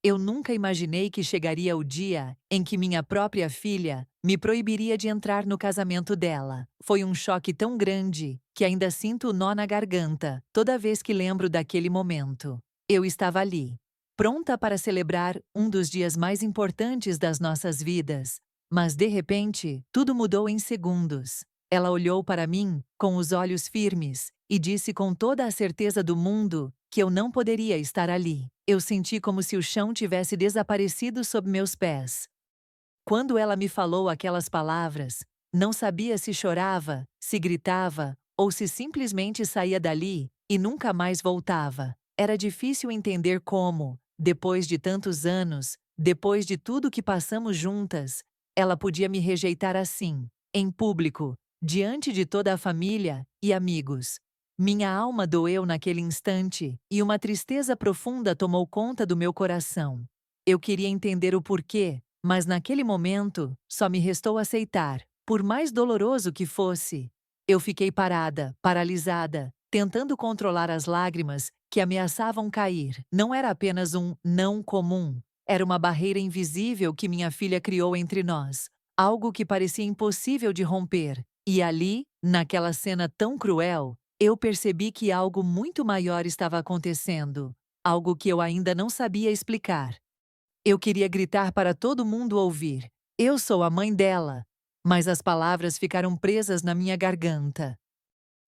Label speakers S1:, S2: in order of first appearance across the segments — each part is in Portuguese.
S1: Eu nunca imaginei que chegaria o dia em que minha própria filha me proibiria de entrar no casamento dela. Foi um choque tão grande que ainda sinto o nó na garganta toda vez que lembro daquele momento. Eu estava ali, pronta para celebrar um dos dias mais importantes das nossas vidas, mas de repente, tudo mudou em segundos. Ela olhou para mim com os olhos firmes e disse com toda a certeza do mundo que eu não poderia estar ali. Eu senti como se o chão tivesse desaparecido sob meus pés. Quando ela me falou aquelas palavras, não sabia se chorava, se gritava ou se simplesmente saía dali e nunca mais voltava. Era difícil entender como, depois de tantos anos, depois de tudo que passamos juntas, ela podia me rejeitar assim, em público, diante de toda a família e amigos. Minha alma doeu naquele instante e uma tristeza profunda tomou conta do meu coração. Eu queria entender o porquê, mas naquele momento só me restou aceitar, por mais doloroso que fosse. Eu fiquei parada, paralisada, tentando controlar as lágrimas que ameaçavam cair. Não era apenas um não comum, era uma barreira invisível que minha filha criou entre nós, algo que parecia impossível de romper. E ali, naquela cena tão cruel, eu percebi que algo muito maior estava acontecendo, algo que eu ainda não sabia explicar. Eu queria gritar para todo mundo ouvir: eu sou a mãe dela. Mas as palavras ficaram presas na minha garganta.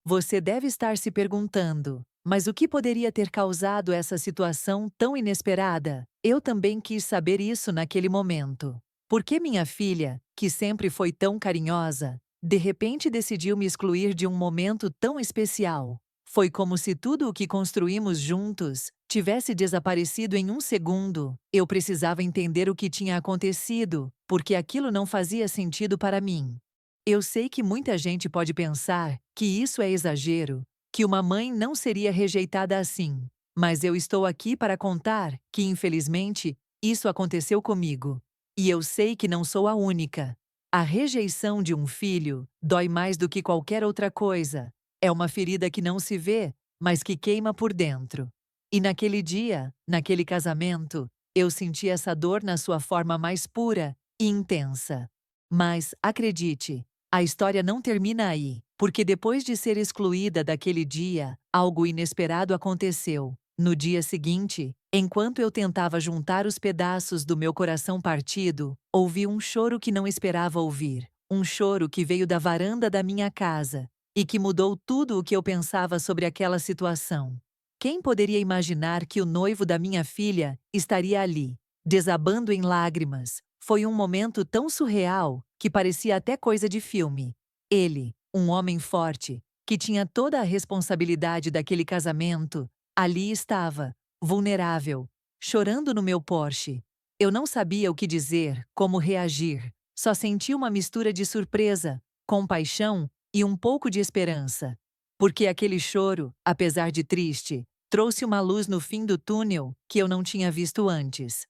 S1: Você deve estar se perguntando: mas o que poderia ter causado essa situação tão inesperada? Eu também quis saber isso naquele momento. Por que minha filha, que sempre foi tão carinhosa, de repente decidiu me excluir de um momento tão especial? Foi como se tudo o que construímos juntos tivesse desaparecido em um segundo. Eu precisava entender o que tinha acontecido, porque aquilo não fazia sentido para mim. Eu sei que muita gente pode pensar que isso é exagero, que uma mãe não seria rejeitada assim. Mas eu estou aqui para contar que, infelizmente, isso aconteceu comigo. E eu sei que não sou a única. A rejeição de um filho dói mais do que qualquer outra coisa. É uma ferida que não se vê, mas que queima por dentro. E naquele dia, naquele casamento, eu senti essa dor na sua forma mais pura e intensa. Mas, acredite, a história não termina aí, porque depois de ser excluída daquele dia, algo inesperado aconteceu. No dia seguinte, enquanto eu tentava juntar os pedaços do meu coração partido, ouvi um choro que não esperava ouvir. Um choro que veio da varanda da minha casa e que mudou tudo o que eu pensava sobre aquela situação. Quem poderia imaginar que o noivo da minha filha estaria ali, desabando em lágrimas? Foi um momento tão surreal que parecia até coisa de filme. Ele, um homem forte, que tinha toda a responsabilidade daquele casamento, ali estava, vulnerável, chorando no meu Porsche. Eu não sabia o que dizer, como reagir. Só senti uma mistura de surpresa, compaixão e um pouco de esperança. Porque aquele choro, apesar de triste, trouxe uma luz no fim do túnel que eu não tinha visto antes.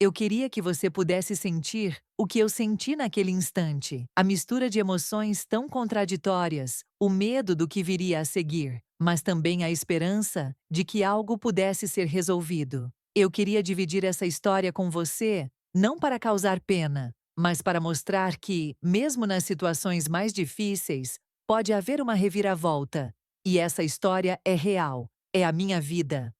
S1: Eu queria que você pudesse sentir o que eu senti naquele instante, a mistura de emoções tão contraditórias, o medo do que viria a seguir, mas também a esperança de que algo pudesse ser resolvido. Eu queria dividir essa história com você, não para causar pena, mas para mostrar que, mesmo nas situações mais difíceis, pode haver uma reviravolta. E essa história é real, é a minha vida.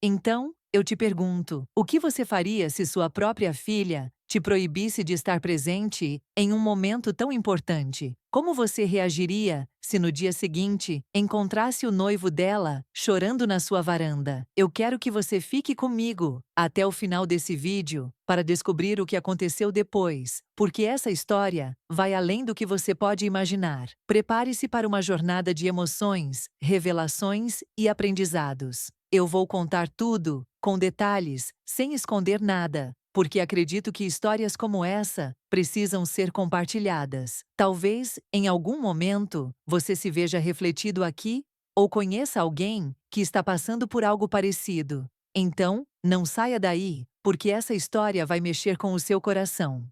S1: Então, eu te pergunto, o que você faria se sua própria filha te proibisse de estar presente em um momento tão importante? Como você reagiria se no dia seguinte encontrasse o noivo dela chorando na sua varanda? Eu quero que você fique comigo até o final desse vídeo para descobrir o que aconteceu depois, porque essa história vai além do que você pode imaginar. Prepare-se para uma jornada de emoções, revelações e aprendizados. Eu vou contar tudo, com detalhes, sem esconder nada, porque acredito que histórias como essa precisam ser compartilhadas. Talvez, em algum momento, você se veja refletido aqui ou conheça alguém que está passando por algo parecido. Então, não saia daí, porque essa história vai mexer com o seu coração.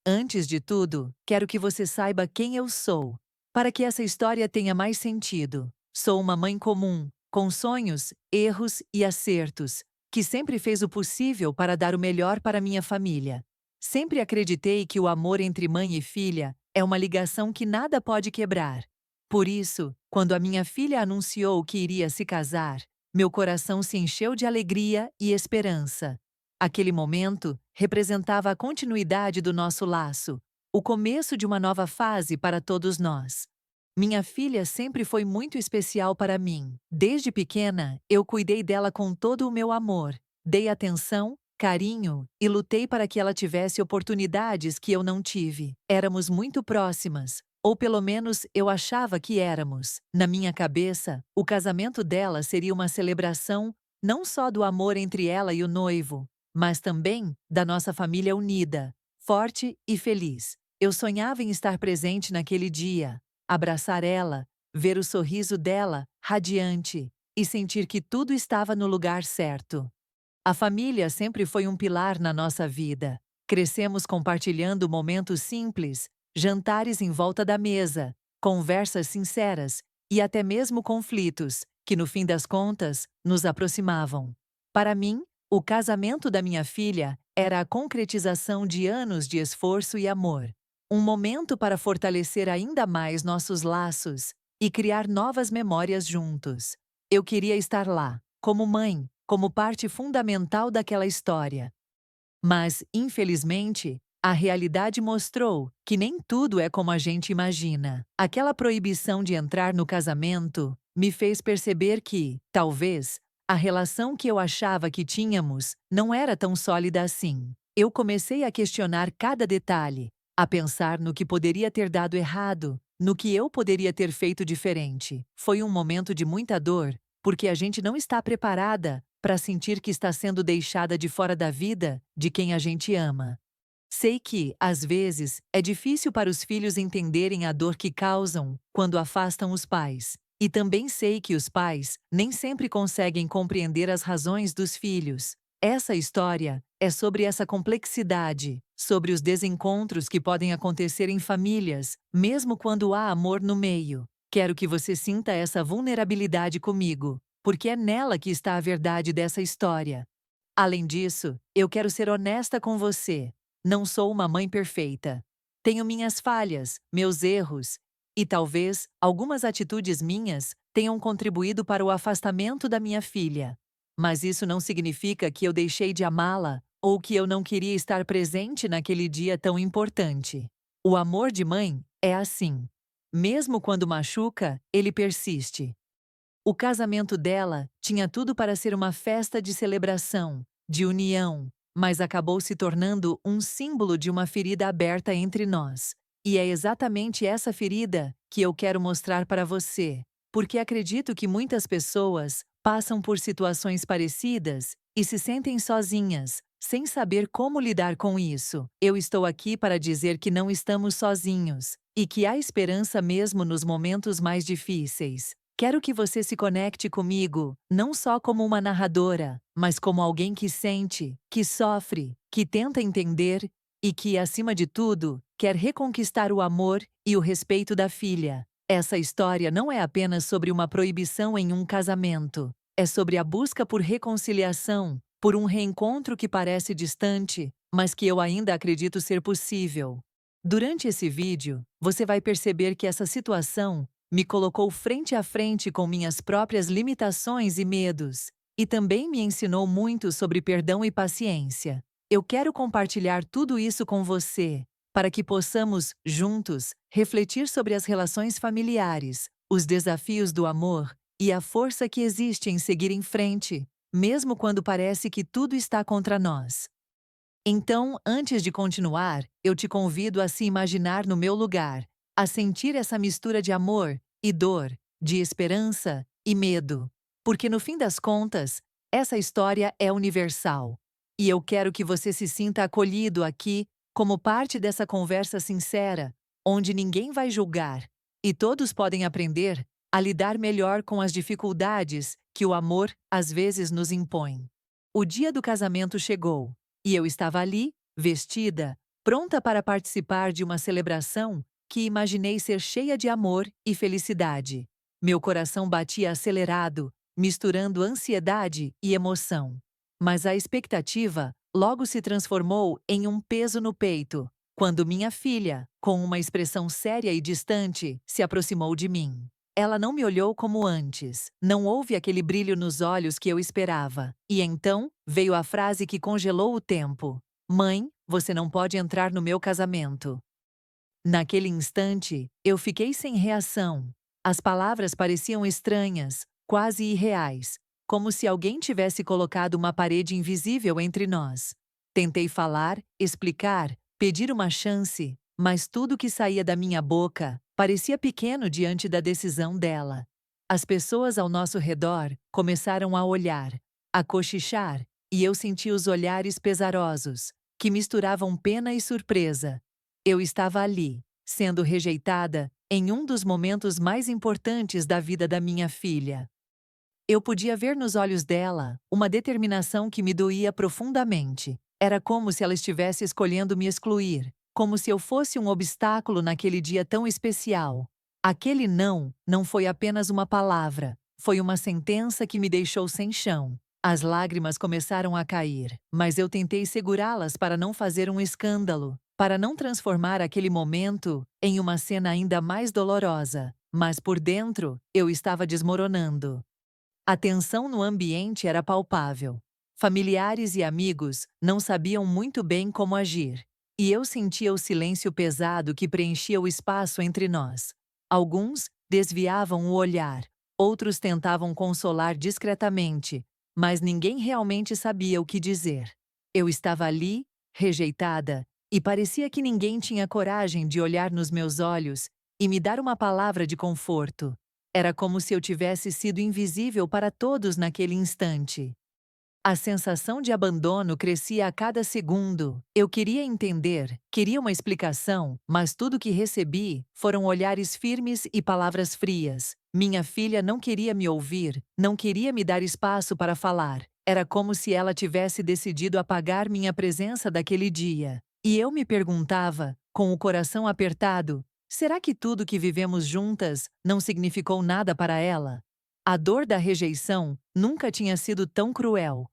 S1: Antes de tudo, quero que você saiba quem eu sou, para que essa história tenha mais sentido. Sou uma mãe comum, com sonhos, erros e acertos, que sempre fez o possível para dar o melhor para minha família. Sempre acreditei que o amor entre mãe e filha é uma ligação que nada pode quebrar. Por isso, quando a minha filha anunciou que iria se casar, meu coração se encheu de alegria e esperança. Aquele momento representava a continuidade do nosso laço, o começo de uma nova fase para todos nós. Minha filha sempre foi muito especial para mim. Desde pequena, eu cuidei dela com todo o meu amor. Dei atenção, carinho e lutei para que ela tivesse oportunidades que eu não tive. Éramos muito próximas, ou pelo menos eu achava que éramos. Na minha cabeça, o casamento dela seria uma celebração não só do amor entre ela e o noivo, mas também da nossa família unida, forte e feliz. Eu sonhava em estar presente naquele dia, abraçar ela, ver o sorriso dela, radiante, e sentir que tudo estava no lugar certo. A família sempre foi um pilar na nossa vida. Crescemos compartilhando momentos simples, jantares em volta da mesa, conversas sinceras e até mesmo conflitos, que no fim das contas, nos aproximavam. Para mim, o casamento da minha filha era a concretização de anos de esforço e amor. Um momento para fortalecer ainda mais nossos laços e criar novas memórias juntos. Eu queria estar lá, como mãe, como parte fundamental daquela história. Mas, infelizmente, a realidade mostrou que nem tudo é como a gente imagina. Aquela proibição de entrar no casamento me fez perceber que, talvez, a relação que eu achava que tínhamos não era tão sólida assim. Eu comecei a questionar cada detalhe, a pensar no que poderia ter dado errado, no que eu poderia ter feito diferente. Foi um momento de muita dor, porque a gente não está preparada para sentir que está sendo deixada de fora da vida de quem a gente ama. Sei que, às vezes, é difícil para os filhos entenderem a dor que causam quando afastam os pais. E também sei que os pais nem sempre conseguem compreender as razões dos filhos. Essa história é sobre essa complexidade, sobre os desencontros que podem acontecer em famílias, mesmo quando há amor no meio. Quero que você sinta essa vulnerabilidade comigo, porque é nela que está a verdade dessa história. Além disso, eu quero ser honesta com você. Não sou uma mãe perfeita. Tenho minhas falhas, meus erros, e talvez algumas atitudes minhas tenham contribuído para o afastamento da minha filha. Mas isso não significa que eu deixei de amá-la ou que eu não queria estar presente naquele dia tão importante. O amor de mãe é assim. Mesmo quando machuca, ele persiste. O casamento dela tinha tudo para ser uma festa de celebração, de união, mas acabou se tornando um símbolo de uma ferida aberta entre nós. E é exatamente essa ferida que eu quero mostrar para você, porque acredito que muitas pessoas passam por situações parecidas e se sentem sozinhas, sem saber como lidar com isso. Eu estou aqui para dizer que não estamos sozinhos e que há esperança mesmo nos momentos mais difíceis. Quero que você se conecte comigo, não só como uma narradora, mas como alguém que sente, que sofre, que tenta entender e que, acima de tudo, quer reconquistar o amor e o respeito da filha. Essa história não é apenas sobre uma proibição em um casamento. É sobre a busca por reconciliação, por um reencontro que parece distante, mas que eu ainda acredito ser possível. Durante esse vídeo, você vai perceber que essa situação me colocou frente a frente com minhas próprias limitações e medos, e também me ensinou muito sobre perdão e paciência. Eu quero compartilhar tudo isso com você, para que possamos, juntos, refletir sobre as relações familiares, os desafios do amor e a força que existe em seguir em frente, mesmo quando parece que tudo está contra nós. Então, antes de continuar, eu te convido a se imaginar no meu lugar, a sentir essa mistura de amor e dor, de esperança e medo. Porque no fim das contas, essa história é universal. E eu quero que você se sinta acolhido aqui, como parte dessa conversa sincera, onde ninguém vai julgar, e todos podem aprender a lidar melhor com as dificuldades que o amor às vezes nos impõe. O dia do casamento chegou, e eu estava ali, vestida, pronta para participar de uma celebração que imaginei ser cheia de amor e felicidade. Meu coração batia acelerado, misturando ansiedade e emoção. Mas a expectativa logo se transformou em um peso no peito, quando minha filha, com uma expressão séria e distante, se aproximou de mim. Ela não me olhou como antes, não houve aquele brilho nos olhos que eu esperava. E então, veio a frase que congelou o tempo: "Mãe, você não pode entrar no meu casamento." Naquele instante, eu fiquei sem reação. As palavras pareciam estranhas, quase irreais, como se alguém tivesse colocado uma parede invisível entre nós. Tentei falar, explicar, pedir uma chance, mas tudo que saía da minha boca parecia pequeno diante da decisão dela. As pessoas ao nosso redor começaram a olhar, a cochichar, e eu senti os olhares pesarosos, que misturavam pena e surpresa. Eu estava ali, sendo rejeitada, em um dos momentos mais importantes da vida da minha filha. Eu podia ver nos olhos dela uma determinação que me doía profundamente. Era como se ela estivesse escolhendo me excluir, como se eu fosse um obstáculo naquele dia tão especial. Aquele não foi apenas uma palavra, foi uma sentença que me deixou sem chão. As lágrimas começaram a cair, mas eu tentei segurá-las para não fazer um escândalo, para não transformar aquele momento em uma cena ainda mais dolorosa. Mas por dentro, eu estava desmoronando. A tensão no ambiente era palpável. Familiares e amigos não sabiam muito bem como agir. E eu sentia o silêncio pesado que preenchia o espaço entre nós. Alguns desviavam o olhar, outros tentavam consolar discretamente, mas ninguém realmente sabia o que dizer. Eu estava ali, rejeitada, e parecia que ninguém tinha coragem de olhar nos meus olhos e me dar uma palavra de conforto. Era como se eu tivesse sido invisível para todos naquele instante. A sensação de abandono crescia a cada segundo. Eu queria entender, queria uma explicação, mas tudo que recebi foram olhares firmes e palavras frias. Minha filha não queria me ouvir, não queria me dar espaço para falar. Era como se ela tivesse decidido apagar minha presença daquele dia. E eu me perguntava, com o coração apertado, será que tudo que vivemos juntas não significou nada para ela? A dor da rejeição nunca tinha sido tão cruel.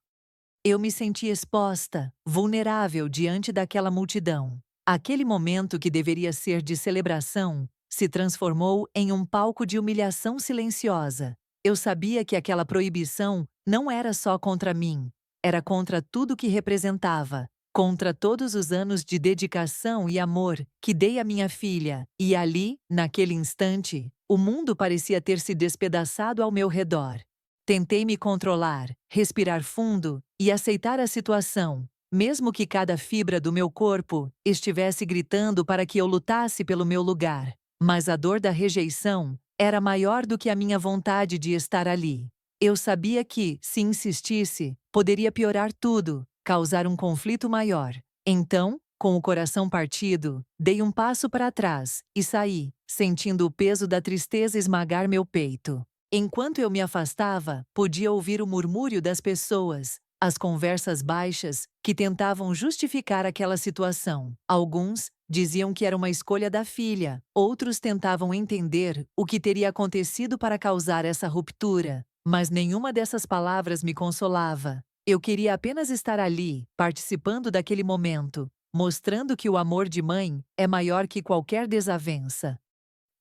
S1: Eu me senti exposta, vulnerável diante daquela multidão. Aquele momento que deveria ser de celebração se transformou em um palco de humilhação silenciosa. Eu sabia que aquela proibição não era só contra mim, era contra tudo que representava, contra todos os anos de dedicação e amor que dei à minha filha. E ali, naquele instante, o mundo parecia ter se despedaçado ao meu redor. Tentei me controlar, respirar fundo e aceitar a situação, mesmo que cada fibra do meu corpo estivesse gritando para que eu lutasse pelo meu lugar. Mas a dor da rejeição era maior do que a minha vontade de estar ali. Eu sabia que, se insistisse, poderia piorar tudo, causar um conflito maior. Então, com o coração partido, dei um passo para trás e saí, sentindo o peso da tristeza esmagar meu peito. Enquanto eu me afastava, podia ouvir o murmúrio das pessoas, as conversas baixas que tentavam justificar aquela situação. Alguns diziam que era uma escolha da filha, outros tentavam entender o que teria acontecido para causar essa ruptura. Mas nenhuma dessas palavras me consolava. Eu queria apenas estar ali, participando daquele momento, mostrando que o amor de mãe é maior que qualquer desavença.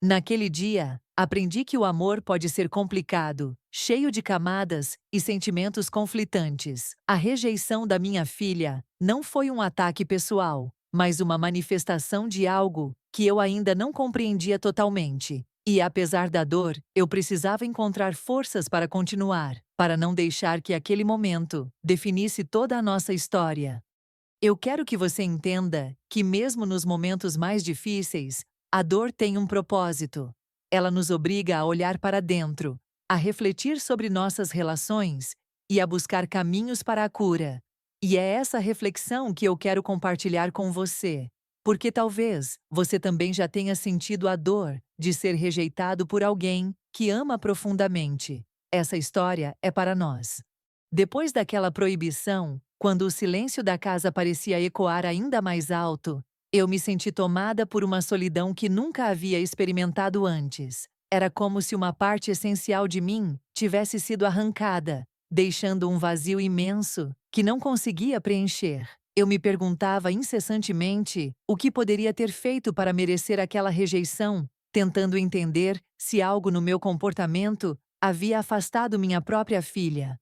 S1: Naquele dia, aprendi que o amor pode ser complicado, cheio de camadas e sentimentos conflitantes. A rejeição da minha filha não foi um ataque pessoal, mas uma manifestação de algo que eu ainda não compreendia totalmente. E apesar da dor, eu precisava encontrar forças para continuar, para não deixar que aquele momento definisse toda a nossa história. Eu quero que você entenda que mesmo nos momentos mais difíceis, a dor tem um propósito. Ela nos obriga a olhar para dentro, a refletir sobre nossas relações e a buscar caminhos para a cura. E é essa reflexão que eu quero compartilhar com você, porque talvez você também já tenha sentido a dor de ser rejeitado por alguém que ama profundamente. Essa história é para nós. Depois daquela proibição, quando o silêncio da casa parecia ecoar ainda mais alto, eu me senti tomada por uma solidão que nunca havia experimentado antes. Era como se uma parte essencial de mim tivesse sido arrancada, deixando um vazio imenso que não conseguia preencher. Eu me perguntava incessantemente o que poderia ter feito para merecer aquela rejeição, tentando entender se algo no meu comportamento havia afastado minha própria filha.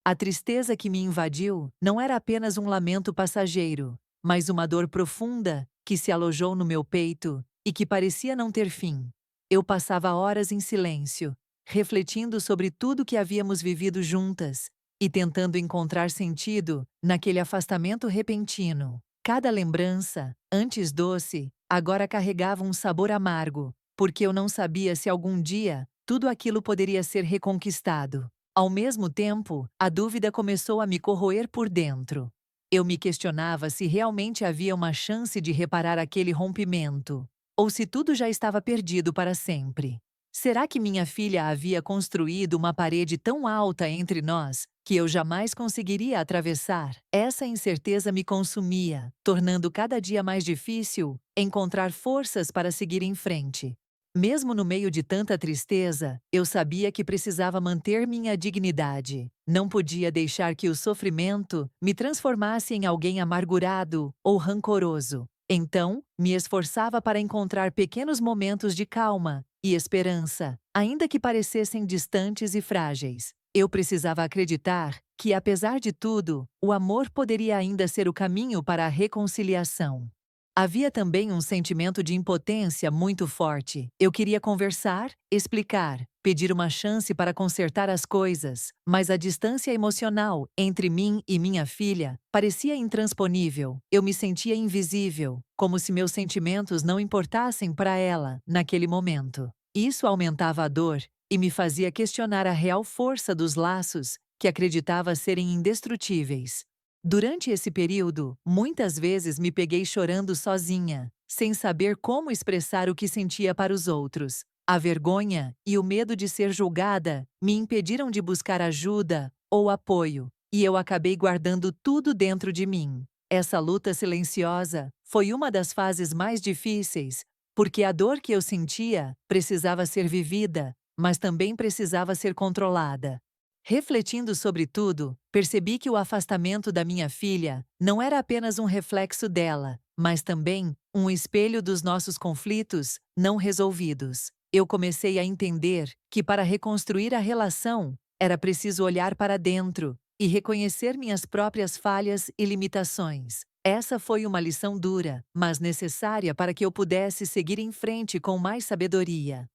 S1: A tristeza que me invadiu não era apenas um lamento passageiro, mas uma dor profunda que se alojou no meu peito e que parecia não ter fim. Eu passava horas em silêncio, refletindo sobre tudo que havíamos vivido juntas e tentando encontrar sentido naquele afastamento repentino. Cada lembrança, antes doce, agora carregava um sabor amargo, porque eu não sabia se algum dia tudo aquilo poderia ser reconquistado. Ao mesmo tempo, a dúvida começou a me corroer por dentro. Eu me questionava se realmente havia uma chance de reparar aquele rompimento, ou se tudo já estava perdido para sempre. Será que minha filha havia construído uma parede tão alta entre nós que eu jamais conseguiria atravessar? Essa incerteza me consumia, tornando cada dia mais difícil encontrar forças para seguir em frente. Mesmo no meio de tanta tristeza, eu sabia que precisava manter minha dignidade. Não podia deixar que o sofrimento me transformasse em alguém amargurado ou rancoroso. Então, me esforçava para encontrar pequenos momentos de calma e esperança, ainda que parecessem distantes e frágeis. Eu precisava acreditar que, apesar de tudo, o amor poderia ainda ser o caminho para a reconciliação. Havia também um sentimento de impotência muito forte. Eu queria conversar, explicar, pedir uma chance para consertar as coisas, mas a distância emocional entre mim e minha filha parecia intransponível. Eu me sentia invisível, como se meus sentimentos não importassem para ela naquele momento. Isso aumentava a dor e me fazia questionar a real força dos laços que acreditava serem indestrutíveis. Durante esse período, muitas vezes me peguei chorando sozinha, sem saber como expressar o que sentia para os outros. A vergonha e o medo de ser julgada me impediram de buscar ajuda ou apoio, e eu acabei guardando tudo dentro de mim. Essa luta silenciosa foi uma das fases mais difíceis, porque a dor que eu sentia precisava ser vivida, mas também precisava ser controlada. Refletindo sobre tudo, percebi que o afastamento da minha filha não era apenas um reflexo dela, mas também um espelho dos nossos conflitos não resolvidos. Eu comecei a entender que para reconstruir a relação, era preciso olhar para dentro e reconhecer minhas próprias falhas e limitações. Essa foi uma lição dura, mas necessária para que eu pudesse seguir em frente com mais sabedoria.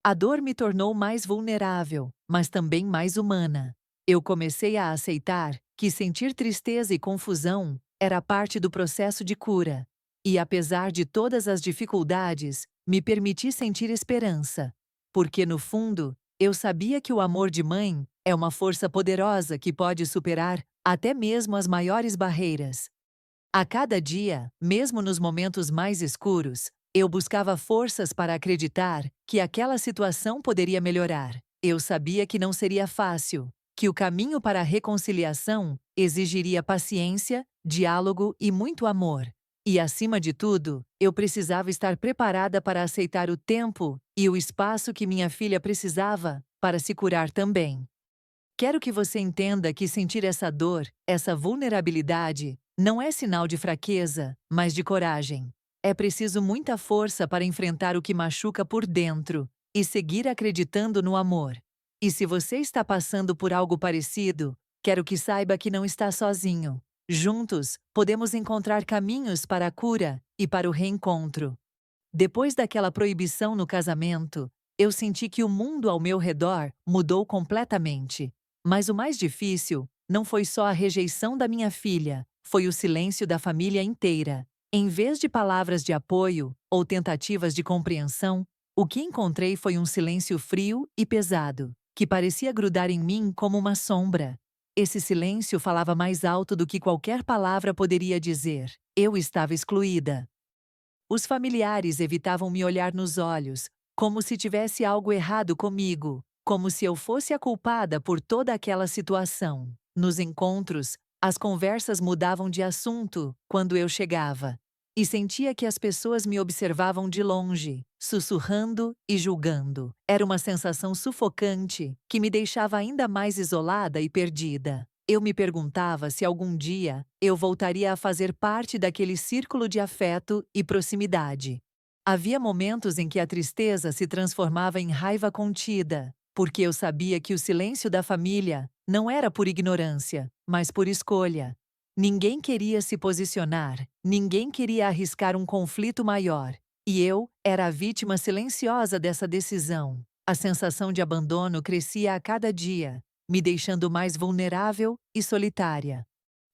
S1: A dor me tornou mais vulnerável, mas também mais humana. Eu comecei a aceitar que sentir tristeza e confusão era parte do processo de cura. E apesar de todas as dificuldades, me permiti sentir esperança. Porque, no fundo, eu sabia que o amor de mãe é uma força poderosa que pode superar até mesmo as maiores barreiras. A cada dia, mesmo nos momentos mais escuros, eu buscava forças para acreditar que aquela situação poderia melhorar. Eu sabia que não seria fácil, que o caminho para a reconciliação exigiria paciência, diálogo e muito amor. E, acima de tudo, eu precisava estar preparada para aceitar o tempo e o espaço que minha filha precisava para se curar também. Quero que você entenda que sentir essa dor, essa vulnerabilidade, não é sinal de fraqueza, mas de coragem. É preciso muita força para enfrentar o que machuca por dentro e seguir acreditando no amor. E se você está passando por algo parecido, quero que saiba que não está sozinho. Juntos, podemos encontrar caminhos para a cura e para o reencontro. Depois daquela proibição no casamento, eu senti que o mundo ao meu redor mudou completamente. Mas o mais difícil não foi só a rejeição da minha filha, foi o silêncio da família inteira. Em vez de palavras de apoio ou tentativas de compreensão, o que encontrei foi um silêncio frio e pesado, que parecia grudar em mim como uma sombra. Esse silêncio falava mais alto do que qualquer palavra poderia dizer. Eu estava excluída. Os familiares evitavam me olhar nos olhos, como se tivesse algo errado comigo, como se eu fosse a culpada por toda aquela situação. Nos encontros, as conversas mudavam de assunto quando eu chegava. e sentia que as pessoas me observavam de longe, sussurrando e julgando. Era uma sensação sufocante que me deixava ainda mais isolada e perdida. Eu me perguntava se algum dia eu voltaria a fazer parte daquele círculo de afeto e proximidade. Havia momentos em que a tristeza se transformava em raiva contida, porque eu sabia que o silêncio da família não era por ignorância, mas por escolha. Ninguém queria se posicionar, ninguém queria arriscar um conflito maior, e eu era a vítima silenciosa dessa decisão. A sensação de abandono crescia a cada dia, me deixando mais vulnerável e solitária.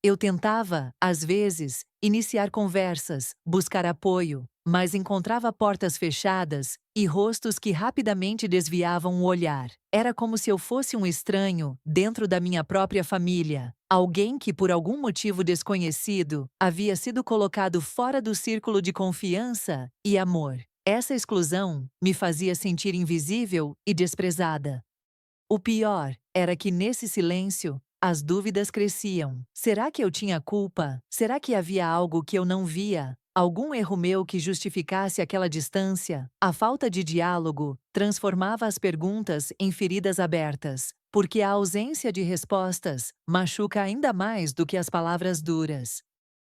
S1: Eu tentava, às vezes, iniciar conversas, buscar apoio, mas encontrava portas fechadas e rostos que rapidamente desviavam o olhar. Era como se eu fosse um estranho dentro da minha própria família, alguém que, por algum motivo desconhecido, havia sido colocado fora do círculo de confiança e amor. Essa exclusão me fazia sentir invisível e desprezada. O pior era que nesse silêncio, as dúvidas cresciam. Será que eu tinha culpa? Será que havia algo que eu não via? Algum erro meu que justificasse aquela distância? A falta de diálogo transformava as perguntas em feridas abertas, porque a ausência de respostas machuca ainda mais do que as palavras duras.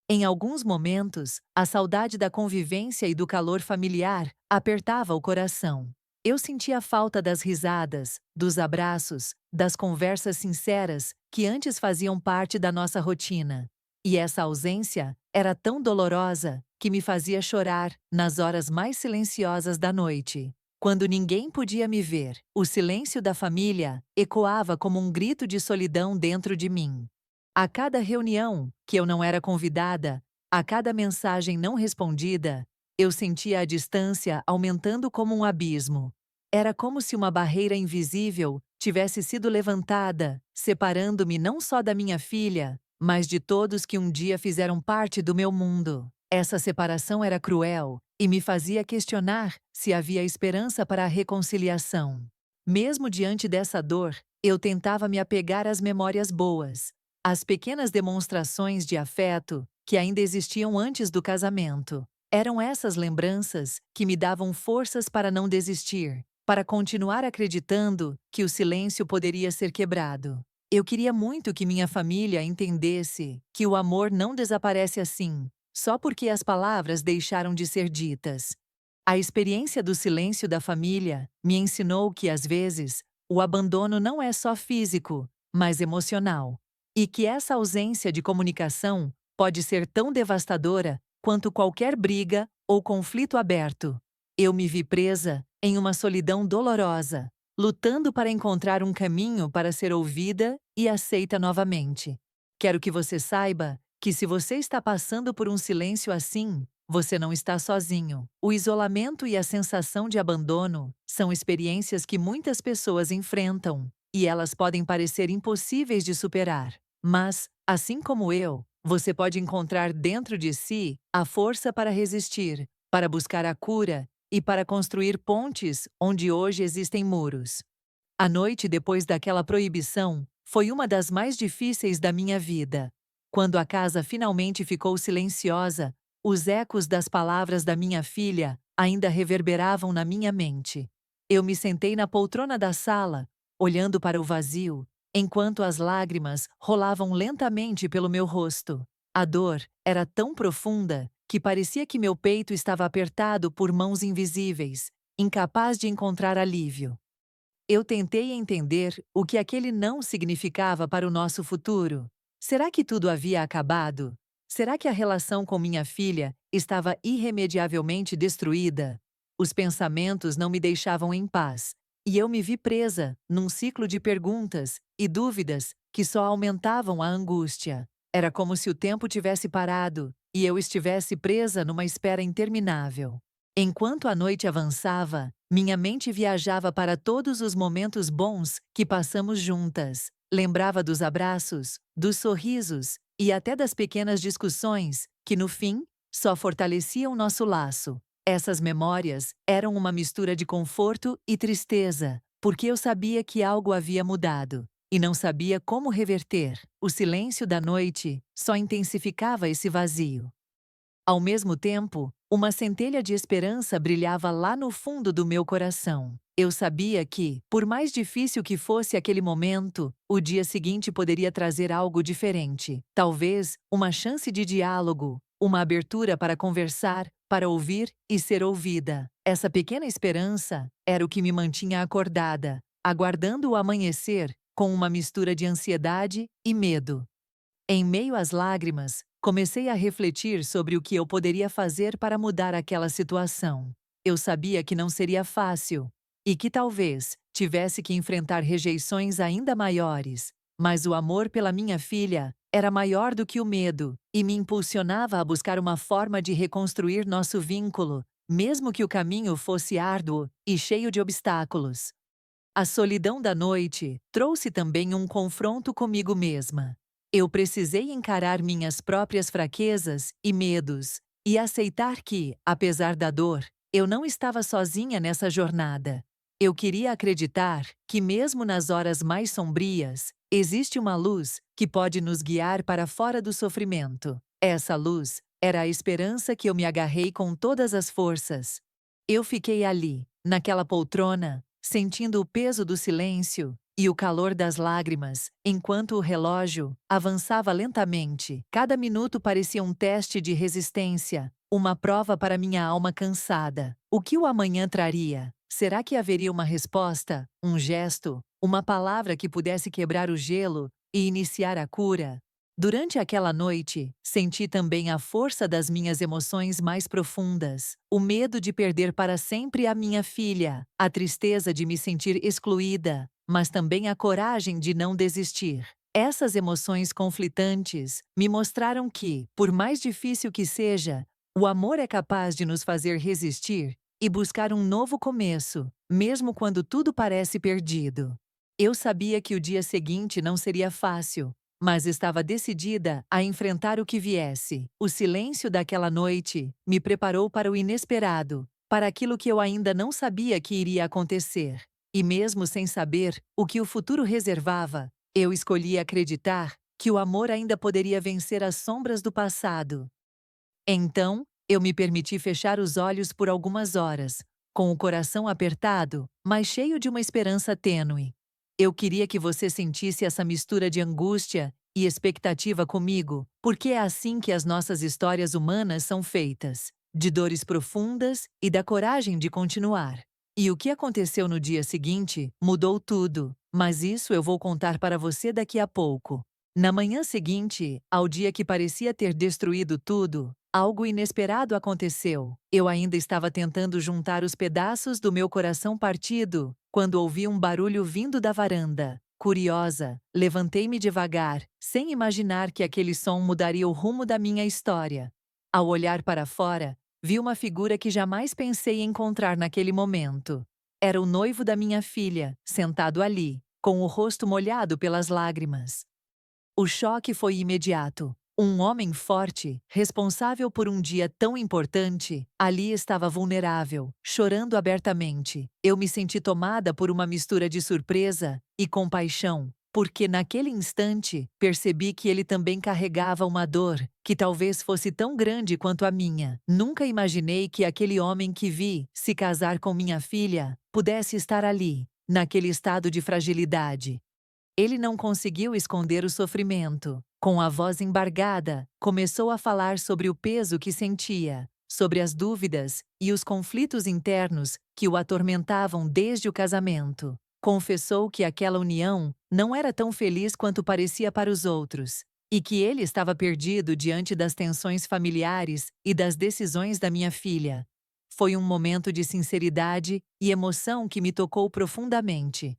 S1: Em alguns momentos, a saudade da convivência e do calor familiar apertava o coração. Eu sentia falta das risadas, dos abraços, das conversas sinceras que antes faziam parte da nossa rotina. E essa ausência era tão dolorosa que me fazia chorar nas horas mais silenciosas da noite. Quando ninguém podia me ver, o silêncio da família ecoava como um grito de solidão dentro de mim. A cada reunião que eu não era convidada, a cada mensagem não respondida, eu sentia a distância aumentando como um abismo. Era como se uma barreira invisível tivesse sido levantada, separando-me não só da minha filha, mas de todos que um dia fizeram parte do meu mundo. Essa separação era cruel e me fazia questionar se havia esperança para a reconciliação. Mesmo diante dessa dor, eu tentava me apegar às memórias boas, às pequenas demonstrações de afeto que ainda existiam antes do casamento. Eram essas lembranças que me davam forças para não desistir, para continuar acreditando que o silêncio poderia ser quebrado. Eu queria muito que minha família entendesse que o amor não desaparece assim, só porque as palavras deixaram de ser ditas. A experiência do silêncio da família me ensinou que, às vezes, o abandono não é só físico, mas emocional. E que essa ausência de comunicação pode ser tão devastadora quanto qualquer briga ou conflito aberto. Eu me vi presa em uma solidão dolorosa, lutando para encontrar um caminho para ser ouvida e aceita novamente. Quero que você saiba que, se você está passando por um silêncio assim, você não está sozinho. O isolamento e a sensação de abandono são experiências que muitas pessoas enfrentam, e elas podem parecer impossíveis de superar. Mas, assim como eu, você pode encontrar dentro de si a força para resistir, para buscar a cura e para construir pontes onde hoje existem muros. A noite depois daquela proibição foi uma das mais difíceis da minha vida. Quando a casa finalmente ficou silenciosa, os ecos das palavras da minha filha ainda reverberavam na minha mente. Eu me sentei na poltrona da sala, olhando para o vazio, enquanto as lágrimas rolavam lentamente pelo meu rosto. A dor era tão profunda que parecia que meu peito estava apertado por mãos invisíveis, incapaz de encontrar alívio. Eu tentei entender o que aquele não significava para o nosso futuro. Será que tudo havia acabado? Será que a relação com minha filha estava irremediavelmente destruída? Os pensamentos não me deixavam em paz, e eu me vi presa num ciclo de perguntas e dúvidas que só aumentavam a angústia. Era como se o tempo tivesse parado e eu estivesse presa numa espera interminável. Enquanto a noite avançava, minha mente viajava para todos os momentos bons que passamos juntas. Lembrava dos abraços, dos sorrisos e até das pequenas discussões que, no fim, só fortaleciam nosso laço. Essas memórias eram uma mistura de conforto e tristeza, porque eu sabia que algo havia mudado e não sabia como reverter. O silêncio da noite só intensificava esse vazio. Ao mesmo tempo, uma centelha de esperança brilhava lá no fundo do meu coração. Eu sabia que, por mais difícil que fosse aquele momento, o dia seguinte poderia trazer algo diferente. Talvez uma chance de diálogo, uma abertura para conversar, para ouvir e ser ouvida. Essa pequena esperança era o que me mantinha acordada, aguardando o amanhecer, com uma mistura de ansiedade e medo. Em meio às lágrimas, comecei a refletir sobre o que eu poderia fazer para mudar aquela situação. Eu sabia que não seria fácil e que talvez tivesse que enfrentar rejeições ainda maiores, mas o amor pela minha filha era maior do que o medo e me impulsionava a buscar uma forma de reconstruir nosso vínculo, mesmo que o caminho fosse árduo e cheio de obstáculos. A solidão da noite trouxe também um confronto comigo mesma. Eu precisei encarar minhas próprias fraquezas e medos e aceitar que, apesar da dor, eu não estava sozinha nessa jornada. Eu queria acreditar que, mesmo nas horas mais sombrias, existe uma luz que pode nos guiar para fora do sofrimento. Essa luz era a esperança que eu me agarrei com todas as forças. Eu fiquei ali, naquela poltrona, sentindo o peso do silêncio e o calor das lágrimas, enquanto o relógio avançava lentamente. Cada minuto parecia um teste de resistência, uma prova para minha alma cansada. O que o amanhã traria? Será que haveria uma resposta, um gesto, uma palavra que pudesse quebrar o gelo e iniciar a cura? Durante aquela noite, senti também a força das minhas emoções mais profundas, o medo de perder para sempre a minha filha, a tristeza de me sentir excluída, mas também a coragem de não desistir. Essas emoções conflitantes me mostraram que, por mais difícil que seja, o amor é capaz de nos fazer resistir e buscar um novo começo, mesmo quando tudo parece perdido. Eu sabia que o dia seguinte não seria fácil, mas estava decidida a enfrentar o que viesse. O silêncio daquela noite me preparou para o inesperado, para aquilo que eu ainda não sabia que iria acontecer. E mesmo sem saber o que o futuro reservava, eu escolhi acreditar que o amor ainda poderia vencer as sombras do passado. Então, eu me permiti fechar os olhos por algumas horas, com o coração apertado, mas cheio de uma esperança tênue. Eu queria que você sentisse essa mistura de angústia e expectativa comigo, porque é assim que as nossas histórias humanas são feitas, de dores profundas e da coragem de continuar. E o que aconteceu no dia seguinte mudou tudo, mas isso eu vou contar para você daqui a pouco. Na manhã seguinte, ao dia que parecia ter destruído tudo, algo inesperado aconteceu. Eu ainda estava tentando juntar os pedaços do meu coração partido, quando ouvi um barulho vindo da varanda. Curiosa, levantei-me devagar, sem imaginar que aquele som mudaria o rumo da minha história. Ao olhar para fora, vi uma figura que jamais pensei encontrar naquele momento. Era o noivo da minha filha, sentado ali, com o rosto molhado pelas lágrimas. O choque foi imediato. Um homem forte, responsável por um dia tão importante, ali estava vulnerável, chorando abertamente. Eu me senti tomada por uma mistura de surpresa e compaixão, porque naquele instante percebi que ele também carregava uma dor que talvez fosse tão grande quanto a minha. Nunca imaginei que aquele homem que vi se casar com minha filha pudesse estar ali, naquele estado de fragilidade. Ele não conseguiu esconder o sofrimento. Com a voz embargada, começou a falar sobre o peso que sentia, sobre as dúvidas e os conflitos internos que o atormentavam desde o casamento. Confessou que aquela união não era tão feliz quanto parecia para os outros, e que ele estava perdido diante das tensões familiares e das decisões da minha filha. Foi um momento de sinceridade e emoção que me tocou profundamente.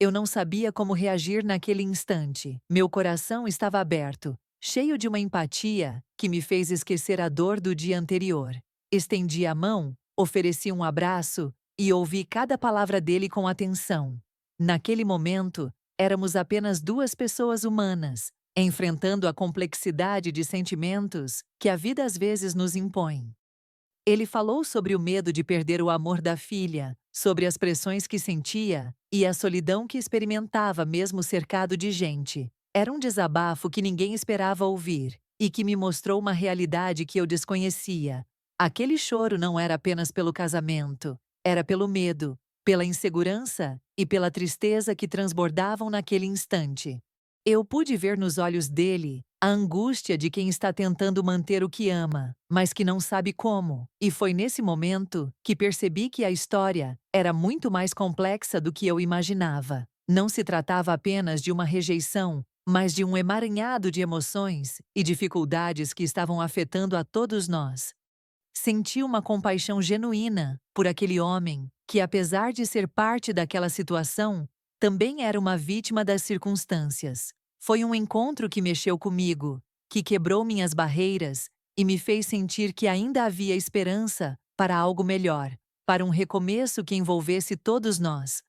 S1: Eu não sabia como reagir naquele instante. Meu coração estava aberto, cheio de uma empatia que me fez esquecer a dor do dia anterior. Estendi a mão, ofereci um abraço e ouvi cada palavra dele com atenção. Naquele momento, éramos apenas duas pessoas humanas, enfrentando a complexidade de sentimentos que a vida às vezes nos impõe. Ele falou sobre o medo de perder o amor da filha, sobre as pressões que sentia e a solidão que experimentava mesmo cercado de gente. Era um desabafo que ninguém esperava ouvir, e que me mostrou uma realidade que eu desconhecia. Aquele choro não era apenas pelo casamento, era pelo medo, pela insegurança e pela tristeza que transbordavam naquele instante. Eu pude ver nos olhos dele a angústia de quem está tentando manter o que ama, mas que não sabe como. E foi nesse momento que percebi que a história era muito mais complexa do que eu imaginava. Não se tratava apenas de uma rejeição, mas de um emaranhado de emoções e dificuldades que estavam afetando a todos nós. Senti uma compaixão genuína por aquele homem que, apesar de ser parte daquela situação, também era uma vítima das circunstâncias. Foi um encontro que mexeu comigo, que quebrou minhas barreiras e me fez sentir que ainda havia esperança para algo melhor, para um recomeço que envolvesse todos nós.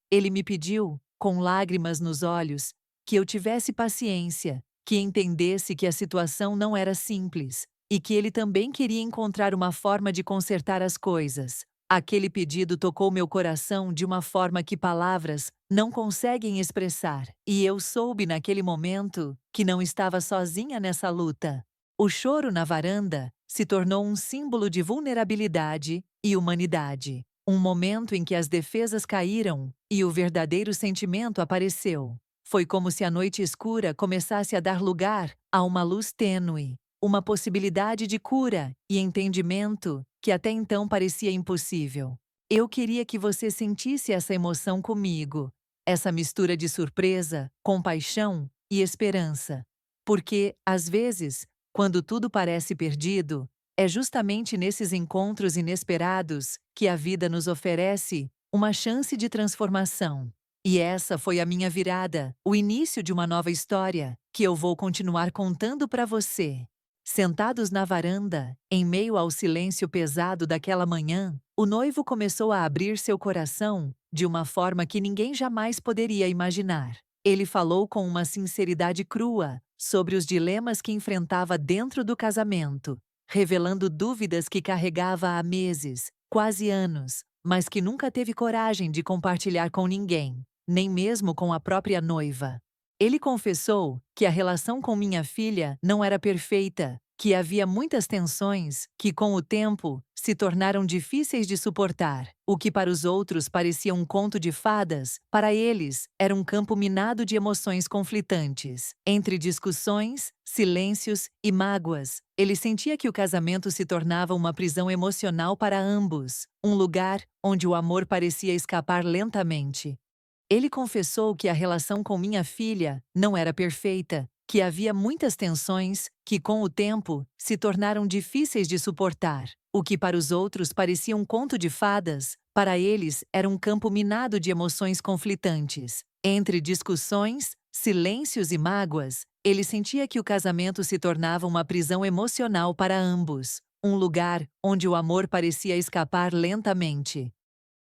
S1: Ele me pediu, com lágrimas nos olhos, que eu tivesse paciência, que entendesse que a situação não era simples e que ele também queria encontrar uma forma de consertar as coisas. Aquele pedido tocou meu coração de uma forma que palavras não conseguem expressar, e eu soube naquele momento que não estava sozinha nessa luta. O choro na varanda se tornou um símbolo de vulnerabilidade e humanidade. Um momento em que as defesas caíram e o verdadeiro sentimento apareceu. Foi como se a noite escura começasse a dar lugar a uma luz tênue, uma possibilidade de cura e entendimento que até então parecia impossível. Eu queria que você sentisse essa emoção comigo, essa mistura de surpresa, compaixão e esperança. Porque, às vezes, quando tudo parece perdido, é justamente nesses encontros inesperados que a vida nos oferece uma chance de transformação. E essa foi a minha virada, o início de uma nova história, que eu vou continuar contando para você. Sentados na varanda, em meio ao silêncio pesado daquela manhã, o noivo começou a abrir seu coração de uma forma que ninguém jamais poderia imaginar. Ele falou com uma sinceridade crua sobre os dilemas que enfrentava dentro do casamento, revelando dúvidas que carregava há meses, quase anos, mas que nunca teve coragem de compartilhar com ninguém, nem mesmo com a própria noiva. Ele confessou que a relação com minha filha não era perfeita, que havia muitas tensões que, com o tempo, se tornaram difíceis de suportar. O que para os outros parecia um conto de fadas, para eles era um campo minado de emoções conflitantes. Entre discussões, silêncios e mágoas, ele sentia que o casamento se tornava uma prisão emocional para ambos, um lugar onde o amor parecia escapar lentamente. Ele confessou que a relação com minha filha não era perfeita, que havia muitas tensões que, com o tempo, se tornaram difíceis de suportar. O que para os outros parecia um conto de fadas, para eles era um campo minado de emoções conflitantes. Entre discussões, silêncios e mágoas, ele sentia que o casamento se tornava uma prisão emocional para ambos, um lugar onde o amor parecia escapar lentamente.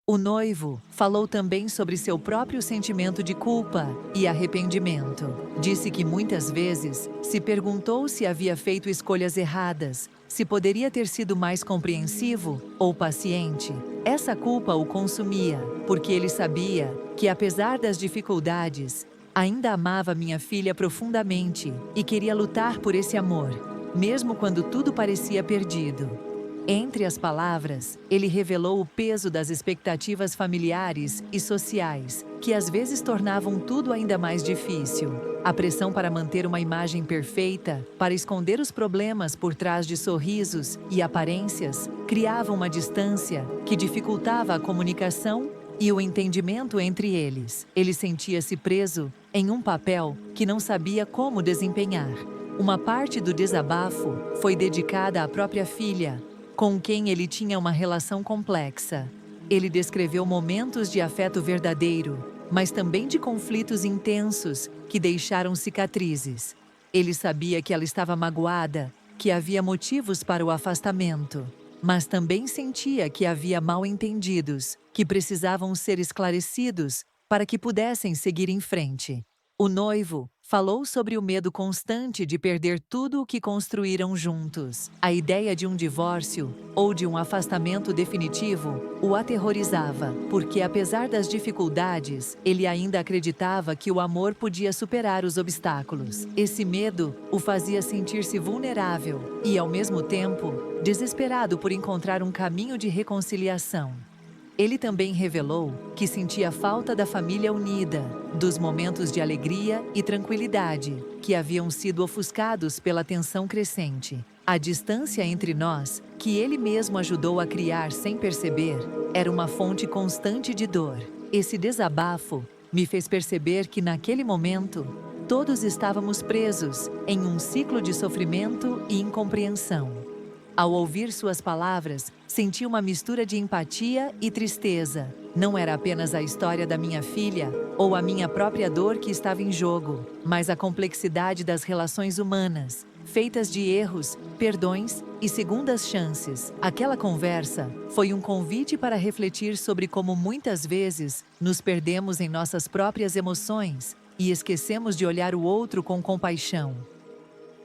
S1: O noivo falou também sobre seu próprio sentimento de culpa e arrependimento. Disse que muitas vezes se perguntou se havia feito escolhas erradas, se poderia ter sido mais compreensivo ou paciente. Essa culpa o consumia, porque ele sabia que, apesar das dificuldades, ainda amava minha filha profundamente e queria lutar por esse amor, mesmo quando tudo parecia perdido. Entre as palavras, ele revelou o peso das expectativas familiares e sociais, que às vezes tornavam tudo ainda mais difícil. A pressão para manter uma imagem perfeita, para esconder os problemas por trás de sorrisos e aparências, criava uma distância que dificultava a comunicação e o entendimento entre eles. Ele sentia-se preso em um papel que não sabia como desempenhar. Uma parte do desabafo foi dedicada à própria filha, com quem ele tinha uma relação complexa. Ele descreveu momentos de afeto verdadeiro, mas também de conflitos intensos que deixaram cicatrizes. Ele sabia que ela estava magoada, que havia motivos para o afastamento, mas também sentia que havia mal-entendidos, que precisavam ser esclarecidos para que pudessem seguir em frente. O noivo falou sobre o medo constante de perder tudo o que construíram juntos. A ideia de um divórcio ou de um afastamento definitivo o aterrorizava, porque apesar das dificuldades, ele ainda acreditava que o amor podia superar os obstáculos. Esse medo o fazia sentir-se vulnerável e, ao mesmo tempo, desesperado por encontrar um caminho de reconciliação. Ele também revelou que sentia falta da família unida, dos momentos de alegria e tranquilidade, que haviam sido ofuscados pela tensão crescente. A distância entre nós, que ele mesmo ajudou a criar sem perceber, era uma fonte constante de dor. Esse desabafo me fez perceber que, naquele momento, todos estávamos presos em um ciclo de sofrimento e incompreensão. Ao ouvir suas palavras, senti uma mistura de empatia e tristeza. Não era apenas a história da minha filha ou a minha própria dor que estava em jogo, mas a complexidade das relações humanas, feitas de erros, perdões e segundas chances. Aquela conversa foi um convite para refletir sobre como muitas vezes nos perdemos em nossas próprias emoções e esquecemos de olhar o outro com compaixão.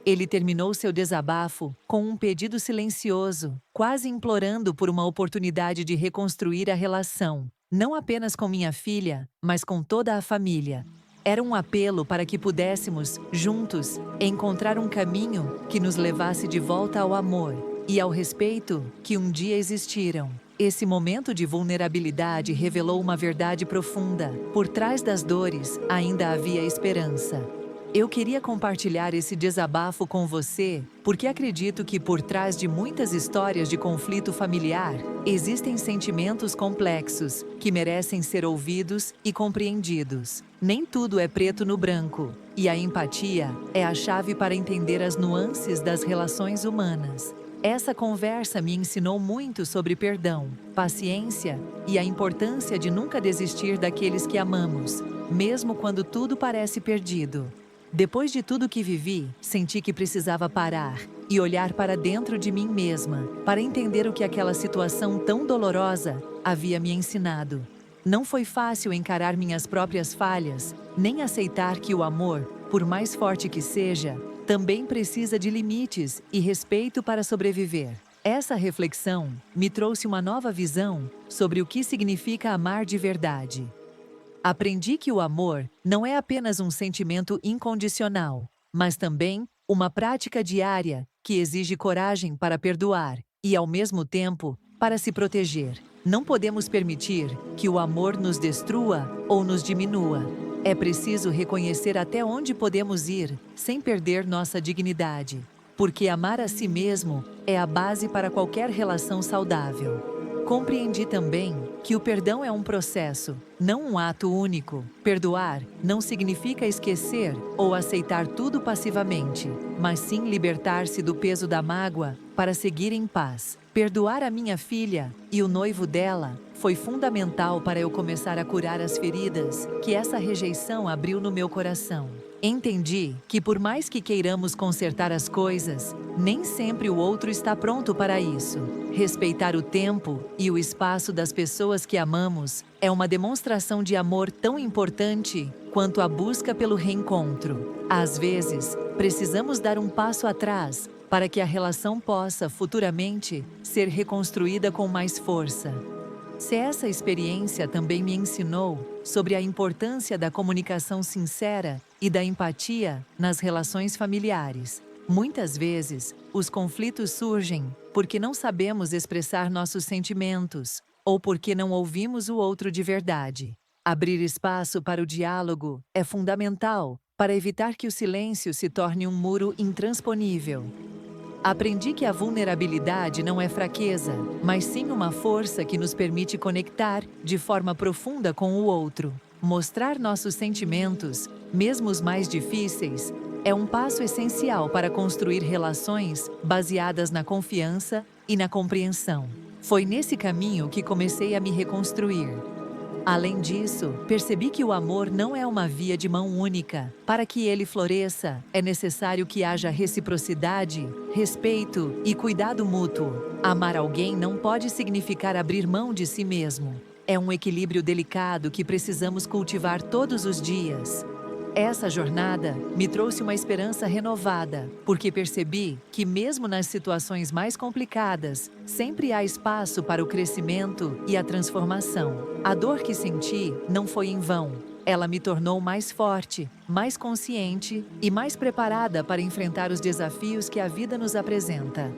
S1: Ele terminou seu desabafo com um pedido silencioso, quase implorando por uma oportunidade de reconstruir a relação, não apenas com minha filha, mas com toda a família. Era um apelo para que pudéssemos, juntos, encontrar um caminho que nos levasse de volta ao amor e ao respeito que um dia existiram. Esse momento de vulnerabilidade revelou uma verdade profunda. Por trás das dores, ainda havia esperança. Eu queria compartilhar esse desabafo com você, porque acredito que por trás de muitas histórias de conflito familiar, existem sentimentos complexos que merecem ser ouvidos e compreendidos. Nem tudo é preto no branco, e a empatia é a chave para entender as nuances das relações humanas. Essa conversa me ensinou muito sobre perdão, paciência e a importância de nunca desistir daqueles que amamos, mesmo quando tudo parece perdido. Depois de tudo que vivi, senti que precisava parar e olhar para dentro de mim mesma, para entender o que aquela situação tão dolorosa havia me ensinado. Não foi fácil encarar minhas próprias falhas, nem aceitar que o amor, por mais forte que seja, também precisa de limites e respeito para sobreviver. Essa reflexão me trouxe uma nova visão sobre o que significa amar de verdade. Aprendi que o amor não é apenas um sentimento incondicional, mas também uma prática diária que exige coragem para perdoar e, ao mesmo tempo, para se proteger. Não podemos permitir que o amor nos destrua ou nos diminua. É preciso reconhecer até onde podemos ir sem perder nossa dignidade, porque amar a si mesmo é a base para qualquer relação saudável. Compreendi também que o perdão é um processo, não um ato único. Perdoar não significa esquecer ou aceitar tudo passivamente, mas sim libertar-se do peso da mágoa para seguir em paz. Perdoar a minha filha e o noivo dela foi fundamental para eu começar a curar as feridas que essa rejeição abriu no meu coração. Entendi que por mais que queiramos consertar as coisas, nem sempre o outro está pronto para isso. Respeitar o tempo e o espaço das pessoas que amamos é uma demonstração de amor tão importante quanto a busca pelo reencontro. Às vezes, precisamos dar um passo atrás para que a relação possa, futuramente, ser reconstruída com mais força. Se essa experiência também me ensinou sobre a importância da comunicação sincera e da empatia nas relações familiares. Muitas vezes, os conflitos surgem porque não sabemos expressar nossos sentimentos ou porque não ouvimos o outro de verdade. Abrir espaço para o diálogo é fundamental para evitar que o silêncio se torne um muro intransponível. Aprendi que a vulnerabilidade não é fraqueza, mas sim uma força que nos permite conectar de forma profunda com o outro. Mostrar nossos sentimentos, mesmo os mais difíceis, é um passo essencial para construir relações baseadas na confiança e na compreensão. Foi nesse caminho que comecei a me reconstruir. Além disso, percebi que o amor não é uma via de mão única. Para que ele floresça, é necessário que haja reciprocidade, respeito e cuidado mútuo. Amar alguém não pode significar abrir mão de si mesmo. É um equilíbrio delicado que precisamos cultivar todos os dias. Essa jornada me trouxe uma esperança renovada, porque percebi que mesmo nas situações mais complicadas, sempre há espaço para o crescimento e a transformação. A dor que senti não foi em vão. Ela me tornou mais forte, mais consciente e mais preparada para enfrentar os desafios que a vida nos apresenta.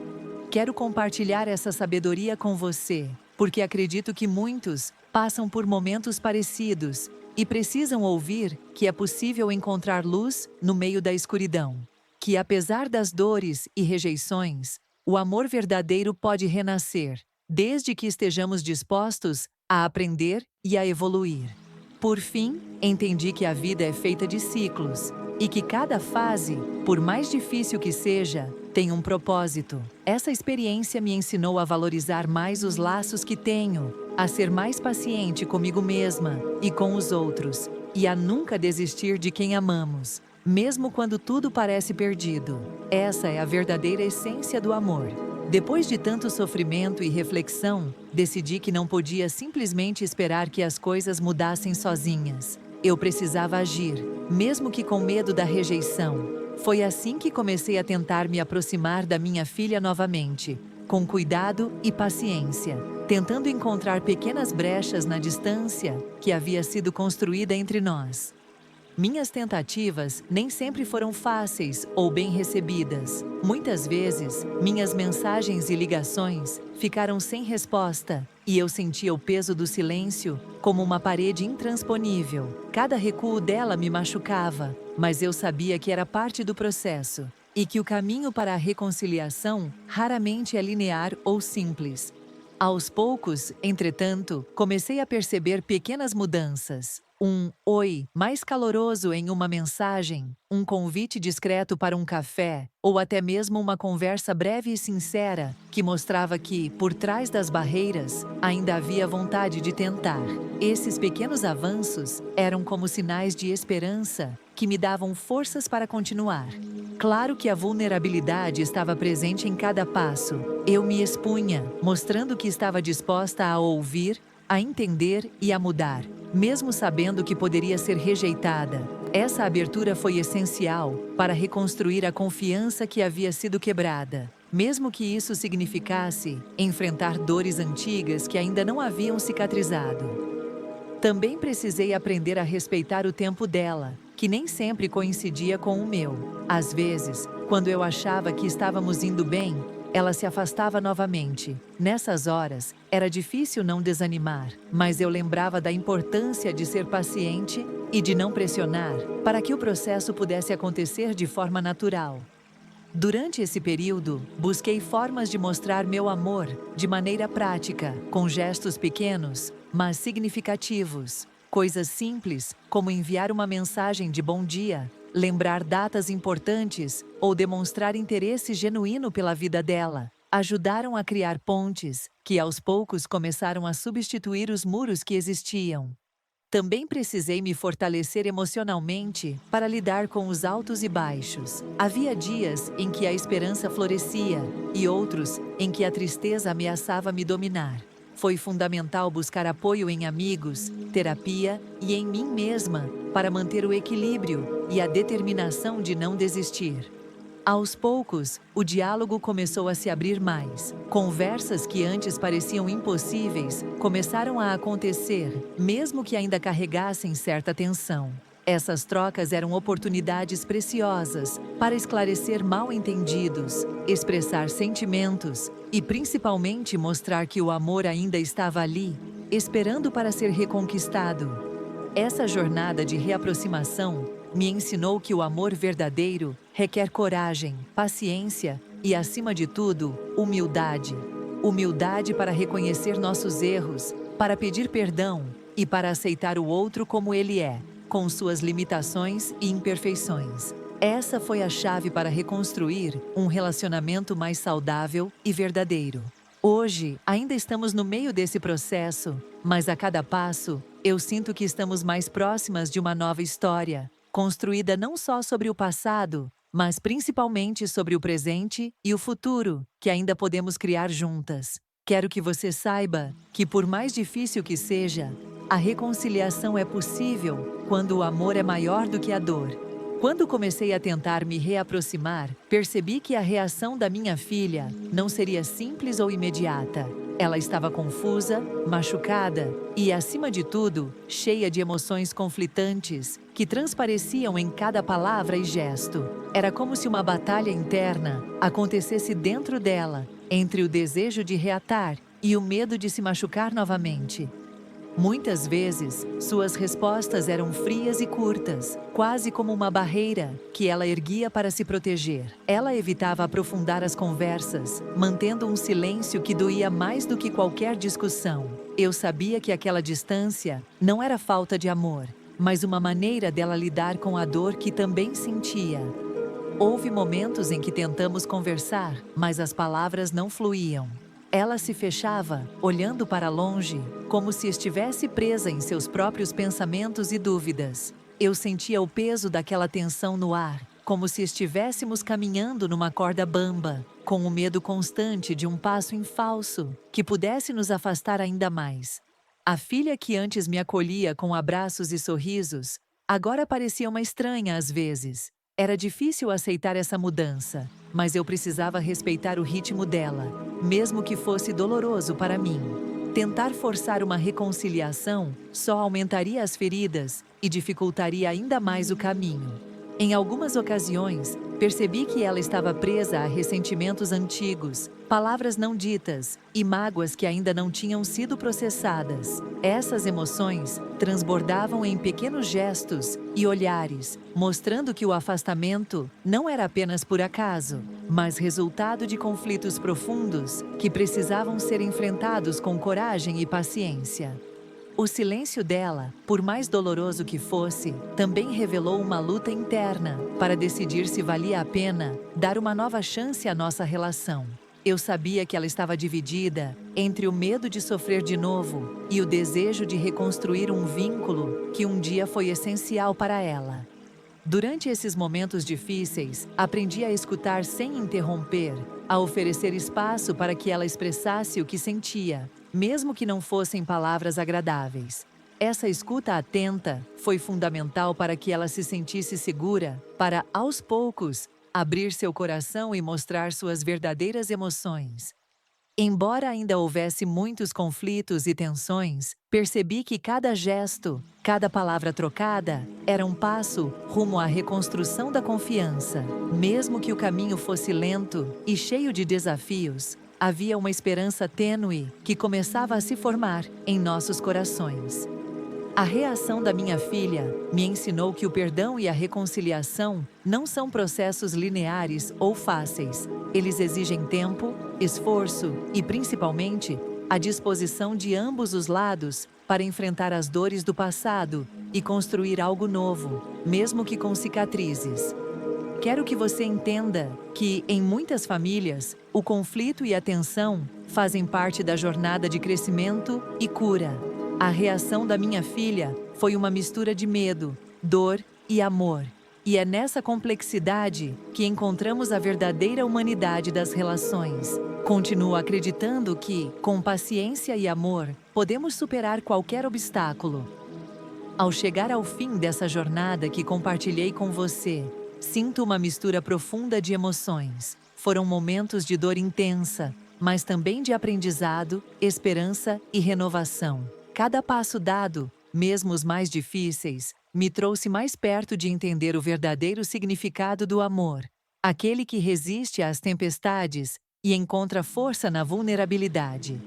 S1: Quero compartilhar essa sabedoria com você, porque acredito que muitos passam por momentos parecidos e precisam ouvir que é possível encontrar luz no meio da escuridão. Que apesar das dores e rejeições, o amor verdadeiro pode renascer, desde que estejamos dispostos a aprender e a evoluir. Por fim, entendi que a vida é feita de ciclos e que cada fase, por mais difícil que seja, tem um propósito. Essa experiência me ensinou a valorizar mais os laços que tenho, a ser mais paciente comigo mesma e com os outros, e a nunca desistir de quem amamos, mesmo quando tudo parece perdido. Essa é a verdadeira essência do amor. Depois de tanto sofrimento e reflexão, decidi que não podia simplesmente esperar que as coisas mudassem sozinhas. Eu precisava agir, mesmo que com medo da rejeição. Foi assim que comecei a tentar me aproximar da minha filha novamente, com cuidado e paciência, tentando encontrar pequenas brechas na distância que havia sido construída entre nós. Minhas tentativas nem sempre foram fáceis ou bem recebidas. Muitas vezes, minhas mensagens e ligações ficaram sem resposta e eu sentia o peso do silêncio como uma parede intransponível. Cada recuo dela me machucava, mas eu sabia que era parte do processo e que o caminho para a reconciliação raramente é linear ou simples. Aos poucos, entretanto, comecei a perceber pequenas mudanças. Um oi mais caloroso em uma mensagem, um convite discreto para um café, ou até mesmo uma conversa breve e sincera que mostrava que, por trás das barreiras, ainda havia vontade de tentar. Esses pequenos avanços eram como sinais de esperança que me davam forças para continuar. Claro que a vulnerabilidade estava presente em cada passo. Eu me expunha, mostrando que estava disposta a ouvir, a entender e a mudar, mesmo sabendo que poderia ser rejeitada. Essa abertura foi essencial para reconstruir a confiança que havia sido quebrada, mesmo que isso significasse enfrentar dores antigas que ainda não haviam cicatrizado. Também precisei aprender a respeitar o tempo dela, que nem sempre coincidia com o meu. Às vezes, quando eu achava que estávamos indo bem, ela se afastava novamente. Nessas horas, era difícil não desanimar, mas eu lembrava da importância de ser paciente e de não pressionar, para que o processo pudesse acontecer de forma natural. Durante esse período, busquei formas de mostrar meu amor de maneira prática, com gestos pequenos, mas significativos. Coisas simples, como enviar uma mensagem de bom dia, lembrar datas importantes ou demonstrar interesse genuíno pela vida dela, ajudaram a criar pontes que aos poucos começaram a substituir os muros que existiam. Também precisei me fortalecer emocionalmente para lidar com os altos e baixos. Havia dias em que a esperança florescia e outros em que a tristeza ameaçava me dominar. Foi fundamental buscar apoio em amigos, terapia e em mim mesma para manter o equilíbrio e a determinação de não desistir. Aos poucos, o diálogo começou a se abrir mais. Conversas que antes pareciam impossíveis começaram a acontecer, mesmo que ainda carregassem certa tensão. Essas trocas eram oportunidades preciosas para esclarecer mal-entendidos, expressar sentimentos e, principalmente, mostrar que o amor ainda estava ali, esperando para ser reconquistado. Essa jornada de reaproximação me ensinou que o amor verdadeiro requer coragem, paciência e, acima de tudo, humildade. Humildade para reconhecer nossos erros, para pedir perdão e para aceitar o outro como ele é, com suas limitações e imperfeições. Essa foi a chave para reconstruir um relacionamento mais saudável e verdadeiro. Hoje, ainda estamos no meio desse processo, mas a cada passo, eu sinto que estamos mais próximas de uma nova história, construída não só sobre o passado, mas principalmente sobre o presente e o futuro, que ainda podemos criar juntas. Quero que você saiba que, por mais difícil que seja, A reconciliação é possível quando o amor é maior do que a dor. Quando comecei a tentar me reaproximar, percebi que a reação da minha filha não seria simples ou imediata. Ela estava confusa, machucada e, acima de tudo, cheia de emoções conflitantes que transpareciam em cada palavra e gesto. Era como se uma batalha interna acontecesse dentro dela, entre o desejo de reatar e o medo de se machucar novamente. Muitas vezes, suas respostas eram frias e curtas, quase como uma barreira que ela erguia para se proteger. Ela evitava aprofundar as conversas, mantendo um silêncio que doía mais do que qualquer discussão. Eu sabia que aquela distância não era falta de amor, mas uma maneira dela lidar com a dor que também sentia. Houve momentos em que tentamos conversar, mas as palavras não fluíam. Ela se fechava, olhando para longe, como se estivesse presa em seus próprios pensamentos e dúvidas. Eu sentia o peso daquela tensão no ar, como se estivéssemos caminhando numa corda bamba, com o medo constante de um passo em falso, que pudesse nos afastar ainda mais. A filha que antes me acolhia com abraços e sorrisos, agora parecia uma estranha às vezes. Era difícil aceitar essa mudança, mas eu precisava respeitar o ritmo dela, mesmo que fosse doloroso para mim. Tentar forçar uma reconciliação só aumentaria as feridas e dificultaria ainda mais o caminho. Em algumas ocasiões, percebi que ela estava presa a ressentimentos antigos, palavras não ditas e mágoas que ainda não tinham sido processadas. Essas emoções transbordavam em pequenos gestos e olhares, mostrando que o afastamento não era apenas por acaso, mas resultado de conflitos profundos que precisavam ser enfrentados com coragem e paciência. O silêncio dela, por mais doloroso que fosse, também revelou uma luta interna para decidir se valia a pena dar uma nova chance à nossa relação. Eu sabia que ela estava dividida entre o medo de sofrer de novo e o desejo de reconstruir um vínculo que um dia foi essencial para ela. Durante esses momentos difíceis, aprendi a escutar sem interromper, a oferecer espaço para que ela expressasse o que sentia, mesmo que não fossem palavras agradáveis. Essa escuta atenta foi fundamental para que ela se sentisse segura, para, aos poucos, abrir seu coração e mostrar suas verdadeiras emoções. Embora ainda houvesse muitos conflitos e tensões, percebi que cada gesto, cada palavra trocada, era um passo rumo à reconstrução da confiança. Mesmo que o caminho fosse lento e cheio de desafios, havia uma esperança tênue que começava a se formar em nossos corações. A reação da minha filha me ensinou que o perdão e a reconciliação não são processos lineares ou fáceis. Eles exigem tempo, esforço e, principalmente, a disposição de ambos os lados para enfrentar as dores do passado e construir algo novo, mesmo que com cicatrizes. Quero que você entenda que, em muitas famílias, o conflito e a tensão fazem parte da jornada de crescimento e cura. A reação da minha filha foi uma mistura de medo, dor e amor. E é nessa complexidade que encontramos a verdadeira humanidade das relações. Continuo acreditando que, com paciência e amor, podemos superar qualquer obstáculo. Ao chegar ao fim dessa jornada que compartilhei com você, sinto uma mistura profunda de emoções. Foram momentos de dor intensa, mas também de aprendizado, esperança e renovação. Cada passo dado, mesmo os mais difíceis, me trouxe mais perto de entender o verdadeiro significado do amor, aquele que resiste às tempestades e encontra força na vulnerabilidade.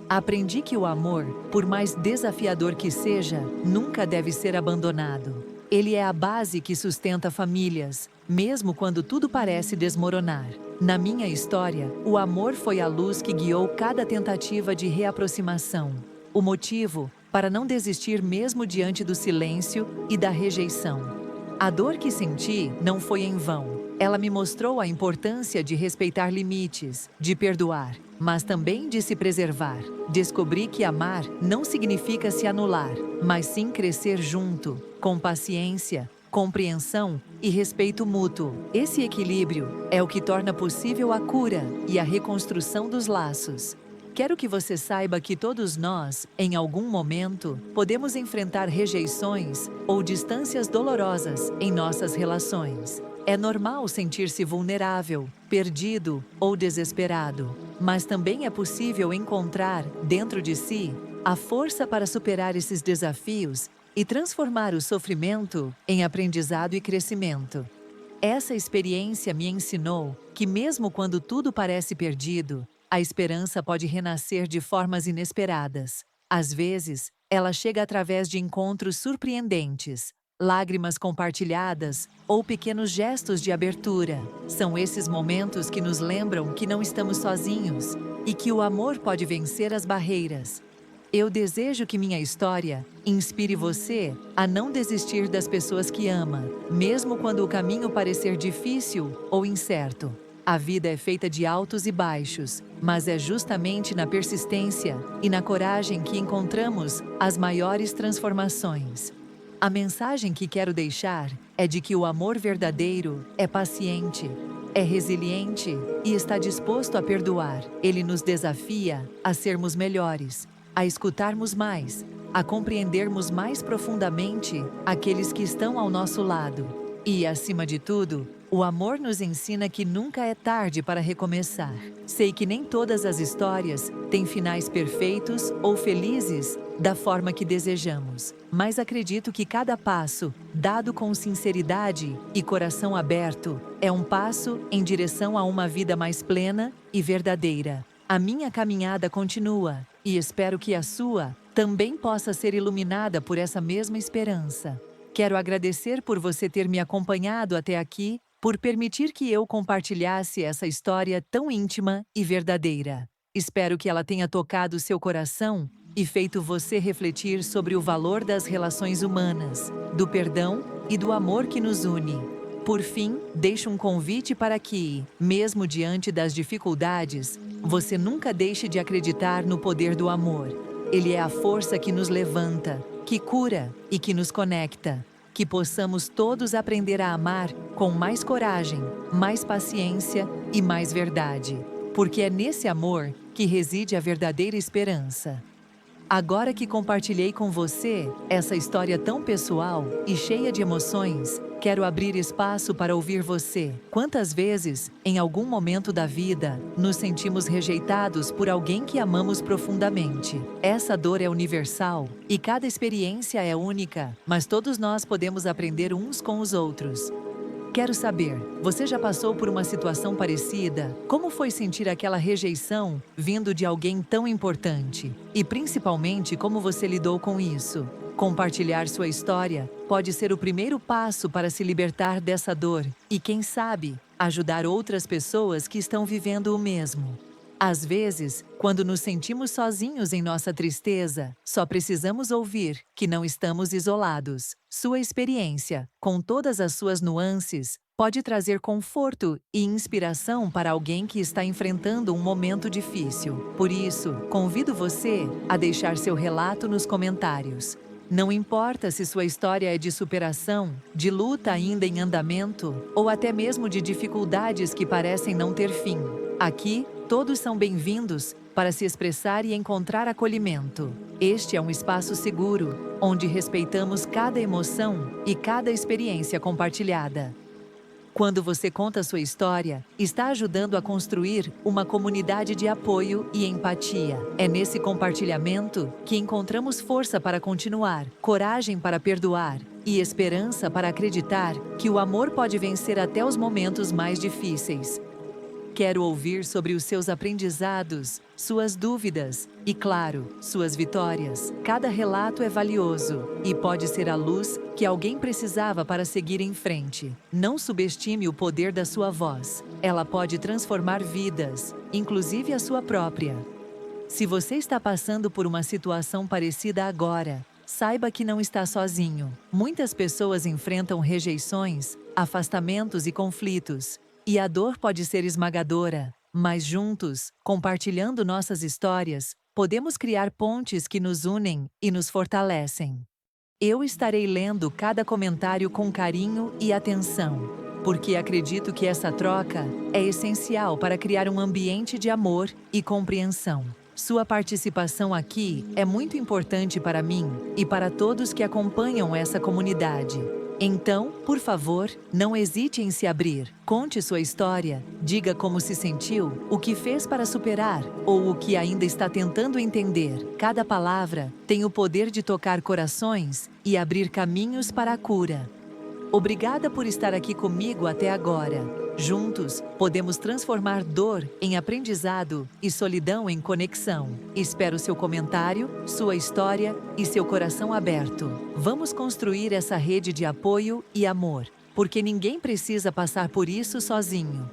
S1: Aprendi que o amor, por mais desafiador que seja, nunca deve ser abandonado. Ele é a base que sustenta famílias, mesmo quando tudo parece desmoronar. Na minha história, o amor foi a luz que guiou cada tentativa de reaproximação. O motivo para não desistir mesmo diante do silêncio e da rejeição. A dor que senti não foi em vão. Ela me mostrou a importância de respeitar limites, de perdoar, mas também de se preservar. Descobri que amar não significa se anular, mas sim crescer junto, com paciência, compreensão e respeito mútuo. Esse equilíbrio é o que torna possível a cura e a reconstrução dos laços. Quero que você saiba que todos nós, em algum momento, podemos enfrentar rejeições ou distâncias dolorosas em nossas relações. É normal sentir-se vulnerável, perdido ou desesperado, mas também é possível encontrar, dentro de si, a força para superar esses desafios e transformar o sofrimento em aprendizado e crescimento. Essa experiência me ensinou que, mesmo quando tudo parece perdido, a esperança pode renascer de formas inesperadas. Às vezes, ela chega através de encontros surpreendentes, lágrimas compartilhadas ou pequenos gestos de abertura. São esses momentos que nos lembram que não estamos sozinhos e que o amor pode vencer as barreiras. Eu desejo que minha história inspire você a não desistir das pessoas que ama, mesmo quando o caminho parecer difícil ou incerto. A vida é feita de altos e baixos, mas é justamente na persistência e na coragem que encontramos as maiores transformações. A mensagem que quero deixar é de que o amor verdadeiro é paciente, é resiliente e está disposto a perdoar. Ele nos desafia a sermos melhores, a escutarmos mais, a compreendermos mais profundamente aqueles que estão ao nosso lado. E, acima de tudo, o amor nos ensina que nunca é tarde para recomeçar. Sei que nem todas as histórias têm finais perfeitos ou felizes da forma que desejamos, mas acredito que cada passo, dado com sinceridade e coração aberto, é um passo em direção a uma vida mais plena e verdadeira. A minha caminhada continua, e espero que a sua também possa ser iluminada por essa mesma esperança. Quero agradecer por você ter me acompanhado até aqui, por permitir que eu compartilhasse essa história tão íntima e verdadeira. Espero que ela tenha tocado seu coração e feito você refletir sobre o valor das relações humanas, do perdão e do amor que nos une. Por fim, deixo um convite para que, mesmo diante das dificuldades, você nunca deixe de acreditar no poder do amor. Ele é a força que nos levanta, que cura e que nos conecta. Que possamos todos aprender a amar com mais coragem, mais paciência e mais verdade. Porque é nesse amor que reside a verdadeira esperança. Agora que compartilhei com você essa história tão pessoal e cheia de emoções, quero abrir espaço para ouvir você. Quantas vezes, em algum momento da vida, nos sentimos rejeitados por alguém que amamos profundamente? Essa dor é universal e cada experiência é única, mas todos nós podemos aprender uns com os outros. Quero saber, você já passou por uma situação parecida? Como foi sentir aquela rejeição vindo de alguém tão importante? E principalmente, como você lidou com isso? Compartilhar sua história pode ser o primeiro passo para se libertar dessa dor e, quem sabe, ajudar outras pessoas que estão vivendo o mesmo. Às vezes, quando nos sentimos sozinhos em nossa tristeza, só precisamos ouvir que não estamos isolados. Sua experiência, com todas as suas nuances, pode trazer conforto e inspiração para alguém que está enfrentando um momento difícil. Por isso, convido você a deixar seu relato nos comentários. Não importa se sua história é de superação, de luta ainda em andamento, ou até mesmo de dificuldades que parecem não ter fim. Aqui, todos são bem-vindos para se expressar e encontrar acolhimento. Este é um espaço seguro, onde respeitamos cada emoção e cada experiência compartilhada. Quando você conta sua história, está ajudando a construir uma comunidade de apoio e empatia. É nesse compartilhamento que encontramos força para continuar, coragem para perdoar e esperança para acreditar que o amor pode vencer até os momentos mais difíceis. Quero ouvir sobre os seus aprendizados, suas dúvidas e, claro, suas vitórias. Cada relato é valioso e pode ser a luz que alguém precisava para seguir em frente. Não subestime o poder da sua voz. Ela pode transformar vidas, inclusive a sua própria. Se você está passando por uma situação parecida agora, saiba que não está sozinho. Muitas pessoas enfrentam rejeições, afastamentos e conflitos. E a dor pode ser esmagadora, mas juntos, compartilhando nossas histórias, podemos criar pontes que nos unem e nos fortalecem. Eu estarei lendo cada comentário com carinho e atenção, porque acredito que essa troca é essencial para criar um ambiente de amor e compreensão. Sua participação aqui é muito importante para mim e para todos que acompanham essa comunidade. Então, por favor, não hesite em se abrir. Conte sua história, diga como se sentiu, o que fez para superar ou o que ainda está tentando entender. Cada palavra tem o poder de tocar corações e abrir caminhos para a cura. Obrigada por estar aqui comigo até agora. Juntos, podemos transformar dor em aprendizado e solidão em conexão. Espero seu comentário, sua história e seu coração aberto. Vamos construir essa rede de apoio e amor, porque ninguém precisa passar por isso sozinho.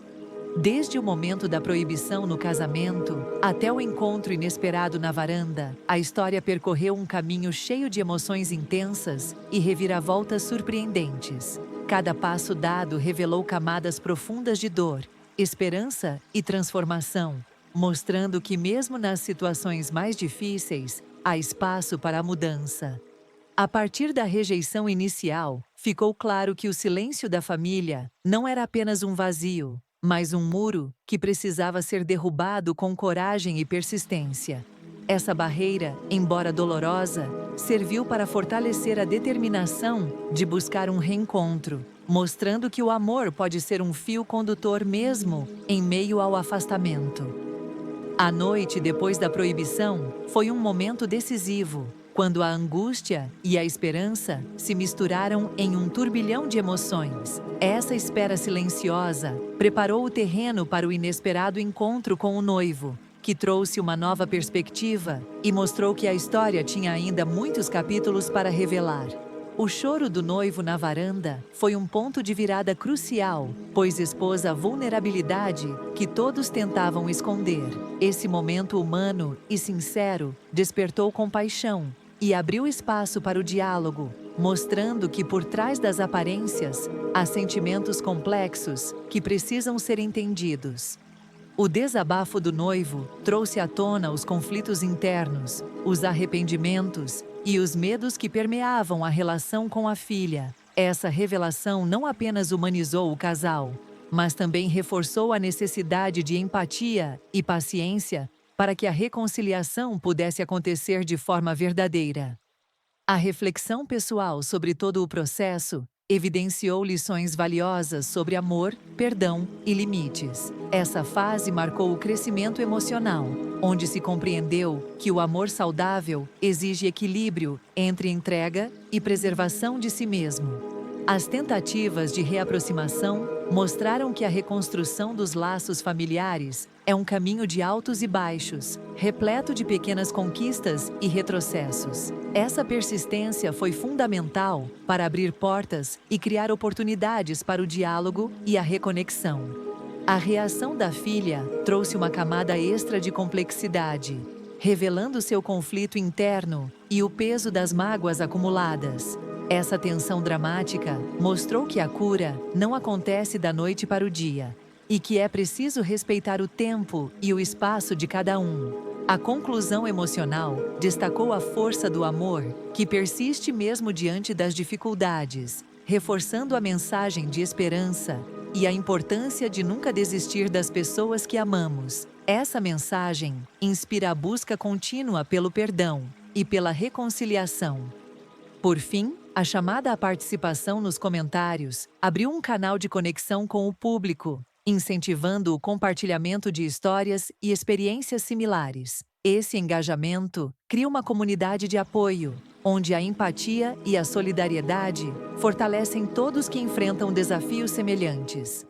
S1: Desde o momento da proibição no casamento até o encontro inesperado na varanda, a história percorreu um caminho cheio de emoções intensas e reviravoltas surpreendentes. Cada passo dado revelou camadas profundas de dor, esperança e transformação, mostrando que mesmo nas situações mais difíceis, há espaço para a mudança. A partir da rejeição inicial, ficou claro que o silêncio da família não era apenas um vazio, mas um muro que precisava ser derrubado com coragem e persistência. Essa barreira, embora dolorosa, serviu para fortalecer a determinação de buscar um reencontro, mostrando que o amor pode ser um fio condutor mesmo em meio ao afastamento. A noite depois da proibição foi um momento decisivo, quando a angústia e a esperança se misturaram em um turbilhão de emoções. Essa espera silenciosa preparou o terreno para o inesperado encontro com o noivo, que trouxe uma nova perspectiva e mostrou que a história tinha ainda muitos capítulos para revelar. O choro do noivo na varanda foi um ponto de virada crucial, pois expôs a vulnerabilidade que todos tentavam esconder. Esse momento humano e sincero despertou compaixão e abriu espaço para o diálogo, mostrando que por trás das aparências há sentimentos complexos que precisam ser entendidos. O desabafo do noivo trouxe à tona os conflitos internos, os arrependimentos e os medos que permeavam a relação com a filha. Essa revelação não apenas humanizou o casal, mas também reforçou a necessidade de empatia e paciência para que a reconciliação pudesse acontecer de forma verdadeira. A reflexão pessoal sobre todo o processo evidenciou lições valiosas sobre amor, perdão e limites. Essa fase marcou o crescimento emocional, onde se compreendeu que o amor saudável exige equilíbrio entre entrega e preservação de si mesmo. As tentativas de reaproximação mostraram que a reconstrução dos laços familiares é um caminho de altos e baixos, repleto de pequenas conquistas e retrocessos. Essa persistência foi fundamental para abrir portas e criar oportunidades para o diálogo e a reconexão. A reação da filha trouxe uma camada extra de complexidade, revelando seu conflito interno e o peso das mágoas acumuladas. Essa tensão dramática mostrou que a cura não acontece da noite para o dia e que é preciso respeitar o tempo e o espaço de cada um. A conclusão emocional destacou a força do amor, que persiste mesmo diante das dificuldades, reforçando a mensagem de esperança e a importância de nunca desistir das pessoas que amamos. Essa mensagem inspira a busca contínua pelo perdão e pela reconciliação. Por fim, a chamada à participação nos comentários abriu um canal de conexão com o público, incentivando o compartilhamento de histórias e experiências similares. Esse engajamento cria uma comunidade de apoio, onde a empatia e a solidariedade fortalecem todos que enfrentam desafios semelhantes.